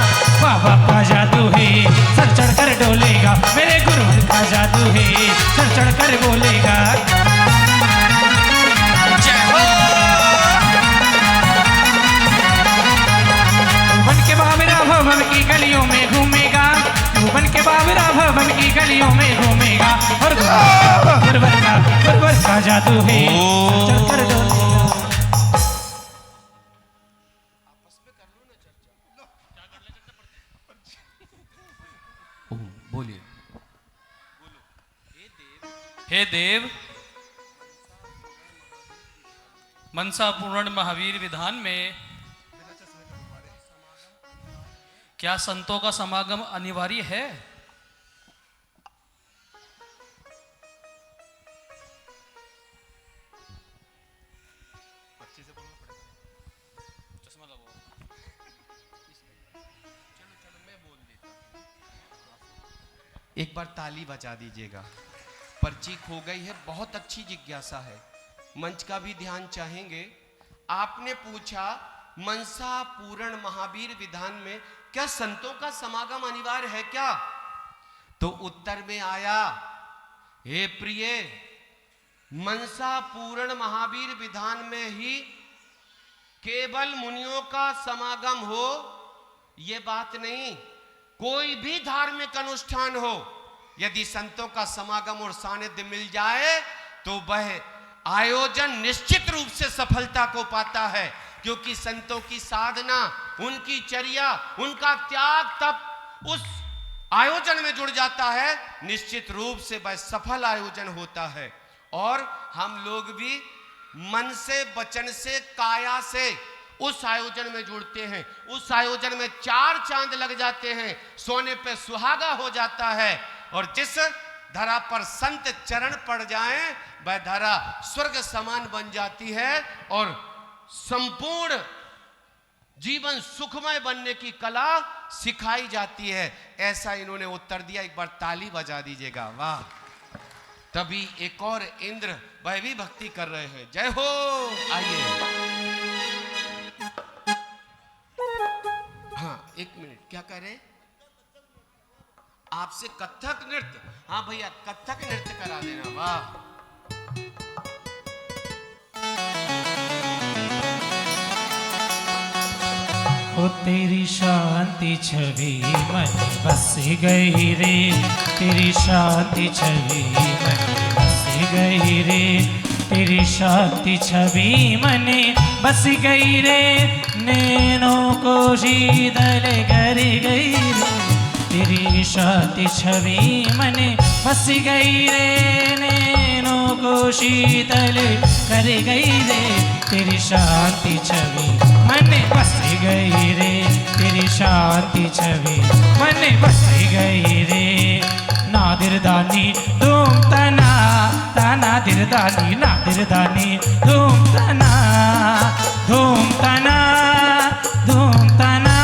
बाबा का जादू है, सर चढ़कर डोलेगा, मेरे गुरुवर का जादू है, सर चढ़कर बोलेगा। जय हो। बन के बाबरा भवन की गलियों में घूमेगा, तू बन के बाबरा भवन की गलियों में घूमेगा। और गुरुवर का जादू है, चढ़कर डोलेगा। बोलिए। हे देव, मनसा पूर्ण महावीर विधान में क्या संतों का समागम अनिवार्य है? एक बार ताली बजा दीजिएगा। पर्ची खो गई है, बहुत अच्छी जिज्ञासा है, मंच का भी ध्यान चाहेंगे। आपने पूछा मनसा पूर्ण महावीर विधान में क्या संतों का समागम अनिवार्य है क्या? तो उत्तर में आया, हे प्रिय, मनसा पूर्ण महावीर विधान में ही केवल मुनियों का समागम हो ये बात नहीं। कोई भी धार्मिक अनुष्ठान हो, यदि संतों का समागम और सानिध्य मिल जाए तो वह आयोजन निश्चित रूप से सफलता को पाता है, क्योंकि संतों की साधना, उनकी चर्या, उनका त्याग तप उस आयोजन में जुड़ जाता है, निश्चित रूप से वह सफल आयोजन होता है। और हम लोग भी मन से, वचन से, काया से उस आयोजन में जुड़ते हैं। उस आयोजन में 4 चांद लग जाते हैं, सोने पे सुहागा हो जाता है। और जिस धरा पर संत चरण पड़ जाएं, वह धरा स्वर्ग समान बन जाती है और संपूर्ण जीवन सुखमय बनने की कला सिखाई जाती है। ऐसा इन्होंने उत्तर दिया। एक बार ताली बजा दीजिएगा, वाह। तभी एक और इंद्र, वह भी भक्ति कर रहे हैं। जय हो। आइए, हाँ, एक मिनट, क्या कह रहे? आपसे कथक नृत्य? हाँ भैया, कथक नृत्य करा देना, वाह। ओ तेरी शांति छवि मन बस गई रे, तेरी शांति छवि मन बस गई रे, तेरी शांति छवि मन बस गई रे, नैनों को शीतल कर गई रे, तेरी शांति छवि मन बस गई रे, नैनों को शीतल कर गई रे, तेरी शांति छवि मन बस गई रे, तेरी शांति छवि मन बस गई रे। नादिर दानी धूम तना, तना दिर दानी, नादिर दानी धूम तना, धूम तना, धूम तना,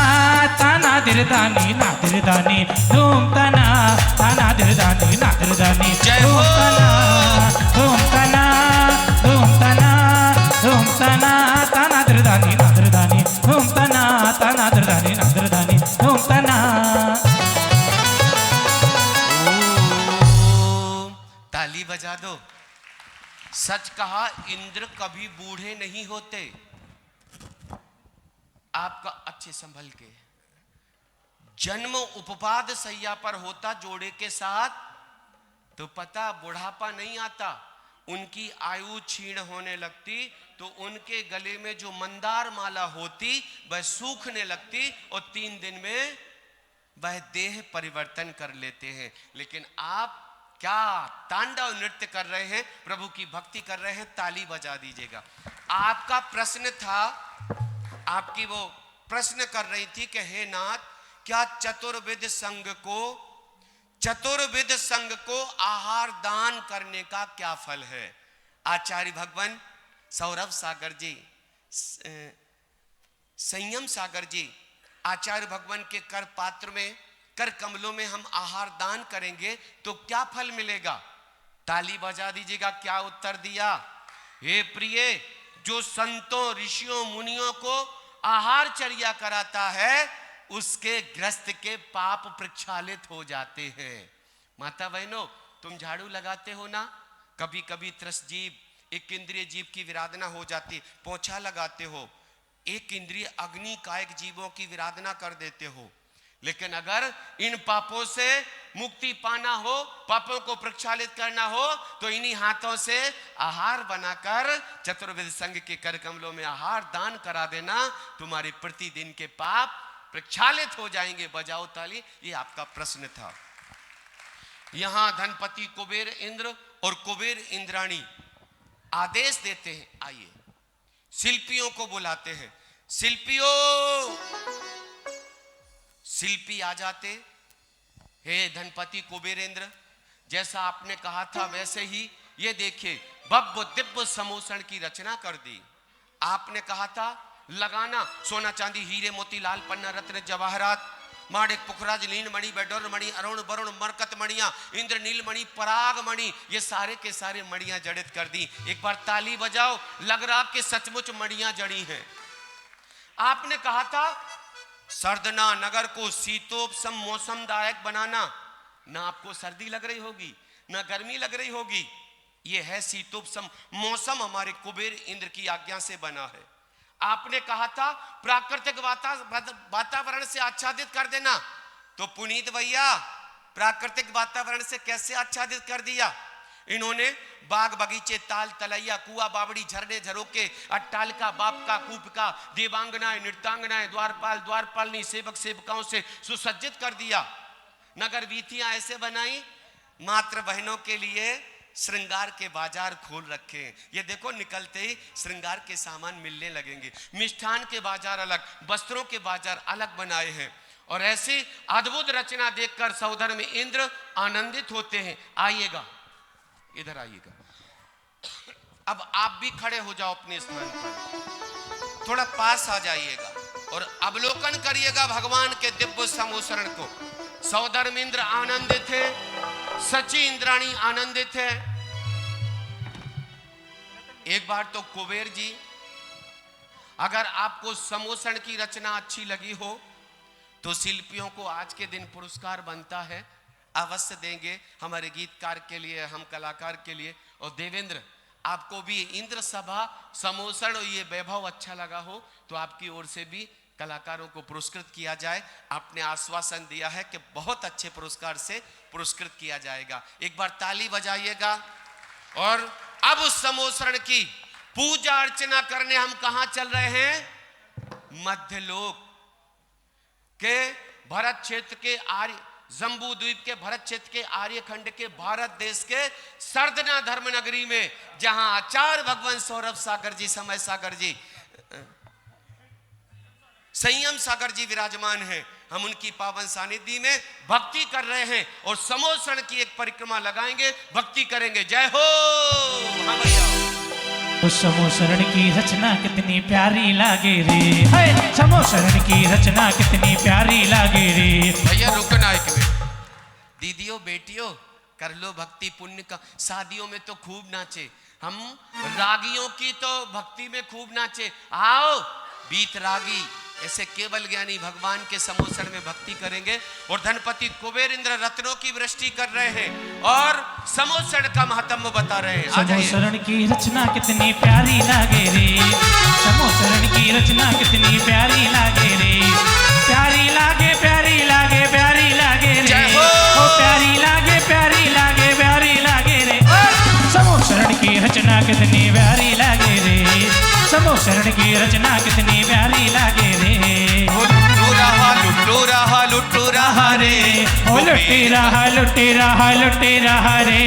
तना दिर दानी, नादिर दानी धूम तना, तना दिर दानी, नादिर दानी धूम तना, धूम तना, धूम तना, धूम तना, तना दिर दानी, नादिर दानी धूम तना, तना दिर दानी, नादिर दानी धूम तना। ताली बजा दो। सच कहा, इंद्र कभी बूढ़े नहीं होते। आपका अच्छे संभल के जन्म उपपाद सैया पर होता जोड़े के साथ, तो पता बुढ़ापा नहीं आता। उनकी आयु क्षीण होने लगती तो उनके गले में जो मंदार माला होती वह सूखने लगती और 3 दिन में वह देह परिवर्तन कर लेते हैं। लेकिन आप क्या तांडव नृत्य कर रहे हैं, प्रभु की भक्ति कर रहे हैं। ताली बजा दीजिएगा। आपका प्रश्न था, आपकी वो प्रश्न कर रही थी कि हे नाथ, क्या चतुर्विध संघ को आहार दान करने का क्या फल है? आचार्य भगवान सौरभ सागर जी, संयम सागर जी, आचार्य भगवान के कर पात्र में, कर कमलों में हम आहार दान करेंगे तो क्या फल मिलेगा? ताली बजा दीजिएगा। क्या उत्तर दिया? हे प्रिय, जो संतों, ऋषियों, मुनियों को आहार चर्या कराता है, उसके ग्रस्त के पाप प्रक्षालित हो जाते हैं। माता बहनों, तुम झाड़ू लगाते हो ना, कभी कभी त्रस जीव, एक इंद्रिय जीव की विराधना हो जाती, पोछा लगाते हो, एक इंद्रिय अग्नि कायक जीवों की विराधना कर देते हो। लेकिन अगर इन पापों से मुक्ति पाना हो, पापों को प्रक्षालित करना हो, तो इन्हीं हाथों से आहार बनाकर चतुर्विध संघ के कर कमलों में आहार दान करा देना, तुम्हारे प्रतिदिन के पाप प्रक्षालित हो जाएंगे। बजाओ ताली। ये आपका प्रश्न था। यहां धनपति कुबेर इंद्र और कुबेर इंद्राणी आदेश देते हैं, आइए शिल्पियों को बुलाते हैं। शिल्पियों, शिल्पी आ जाते। हे धनपति कुबेरेंद्र, जैसा आपने कहा था वैसे ही ये देखिए भव्य दिव्य समोसन की रचना कर दी। आपने कहा था लगाना सोना चांदी हीरे मोती लाल पन्ना रत्न जवाहरात माणिक पुखराज लीन मणि बैडोर मणि अरुण वरुण मरकत मणिया इंद्र नील मणि पराग मणि, ये सारे के सारे मणियां जड़ित कर दी। एक बार ताली बजाओ, लग रहा कि सचमुच मणियां जड़ी हैं। आपने कहा था सर्दना नगर को शीतोपम मौसमदायक बनाना, ना आपको सर्दी लग रही होगी ना गर्मी लग रही होगी, ये है शीतोपम मौसम हमारे कुबेर इंद्र की आज्ञा से बना है। आपने कहा था प्राकृतिक वातावरण से आच्छादित कर देना, तो पुनीत भैया प्राकृतिक वातावरण से कैसे आच्छादित कर दिया? इन्होंने बाग बगीचे ताल तलैया कुआ बावड़ी झरने झरोके अट्टालिका बापका कूपका देवांगनाएं नृत्यांगनाएं द्वारपाल द्वारपालनी सेवक सेवकाओं से सुसज्जित कर दिया। नगर वीथियां ऐसे बनाई, मात्र बहनों के लिए श्रृंगार के बाजार खोल रखे हैं। ये देखो निकलते ही श्रृंगार के सामान मिलने लगेंगे। मिष्ठान के बाजार अलग, वस्त्रों के बाजार अलग बनाए हैं। और ऐसी अद्भुत रचना देखकर सहोदर में इंद्र आनंदित होते हैं। आइएगा, इधर आइएगा। अब आप भी खड़े हो जाओ अपने स्थान पर, थोड़ा पास आ जाइएगा और अवलोकन करिएगा भगवान के दिव्य समोसरण को। सहोदर इंद्र आनंदित है, सची इंद्राणी आनंदित है। एक बार तो कुबेर जी, अगर आपको समोसन की रचना अच्छी लगी हो तो शिल्पियों को आज के दिन पुरस्कार बनता है, अवश्य देंगे हमारे गीतकार के लिए, हम कलाकार के लिए। और देवेंद्र, आपको भी इंद्र सभा समोसन और ये वैभव अच्छा लगा हो तो आपकी ओर से भी कलाकारों को पुरस्कृत किया जाए। आपने आश्वासन दिया है कि बहुत अच्छे पुरस्कार से पुरस्कृत किया जाएगा। एक बार ताली बजाइएगा। और अब उस समोसरण की पूजा अर्चना करने हम कहां चल रहे हैं? मध्यलोक के भरत क्षेत्र के आर्य जम्बू द्वीप के भरत क्षेत्र के आर्यखंड के भारत देश के सर्दना धर्म नगरी में, जहां आचार्य भगवान सौरभ सागर जी, समय सागर जी, संयम सागर जी विराजमान हैं। हम उनकी पावन सानिध्य में भक्ति कर रहे हैं और समोसण की एक परिक्रमा लगाएंगे, भक्ति करेंगे। जय हो। हाँ भैया, उस समोसरण की रचना कितनी प्यारी लागे रे, है समोसरण की रचना कितनी प्यारी लागे रे। भैया रुकना एक मिनट। दीदियों बेटियों, कर लो भक्ति पुण्य का। शादियों में तो खूब नाचे हम, रागियों की तो भक्ति में खूब नाचे। आओ बीत रागी, ऐसे केवल ज्ञानी भगवान के समोसण में भक्ति करेंगे। और धनपति कुबेर इंद्र रत्नों की वृष्टि कर रहे हैं और समोसण का महत्व बता रहे हैं। समोसरण की रचना कितनी प्यारी लागे रे, समोसरण की रचना कितनी प्यारी लागे रे। प्यारी लागे प्यारी लागे प्यारी लागे रे, ओ प्यारी लागे प्यारी लागे प्यारी लागे रे। समोसरण की रचना कितनी प्यारी लागे रे, समोसरण की रचना कितनी प्यारी लागे रे। लुट्टू रहा लुट्टू रहा लुट्टू रहा रे, ओ लुट्टी रहा लुट्टी रहा लुट्टी रहा रे।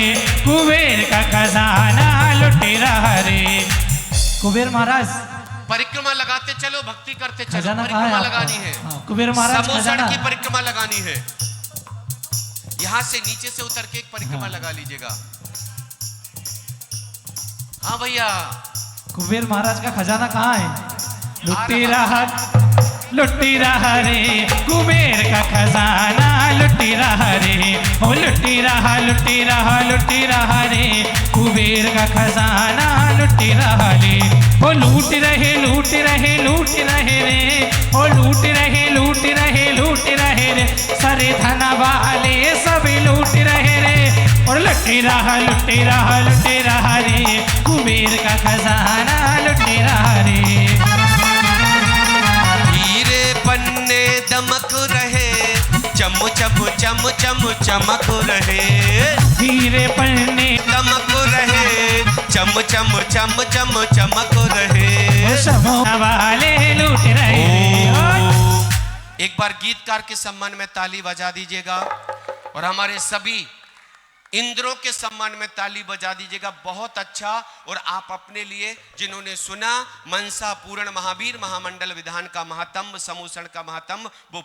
कुबेर का खजाना लुट्टी रहा रे। कुबेर महाराज परिक्रमा लगाते चलो, भक्ति करते चलो। खजाना परिक्रमा लगानी है। कुबेर महाराज समोसण की परिक्रमा लगानी है। यहां से नीचे से उतर के एक परिक्रमा लगा लीजिएगा। हाँ भैया, कुबेर महाराज का खजाना कहाँ है? लुट्टी रहा रे, कुबेर का खजाना लुट्टी रहा रे। ओ लुट्टी रहा लुट्टी रहा लुट्टी रहा रे, कुबेर का खजाना लुट्टी रहा रे। ओ लूट रहे लूट रहे लूट रहे रे, ओ लूट रहे लूट रहे लूट रहे रे। सारे धन वाले सभी लूट रहे रे। और लुट्टी रहा लुट्टी रहा लुट्टी रहा रे, कुबेर का खजाना लुट्टी रहा रे। हीरे पन्ने दमक रहे, चम चम चम चम चमक रहे। हीरे पन्ने दमक रहे, चम चम चम चम चमक रहे। समोसा वाले लूट रहे। एक बार गीतकार के सम्मान में ताली बजा दीजिएगा। और हमारे सभी इंद्रों के सम्मान में ताली बजा दीजिएगा। बहुत अच्छा। और आप अपने लिए जिन्होंने सुना मनसा पूर्ण महावीर महामंडल विधान का महात्म, समूषण का महात्म, वो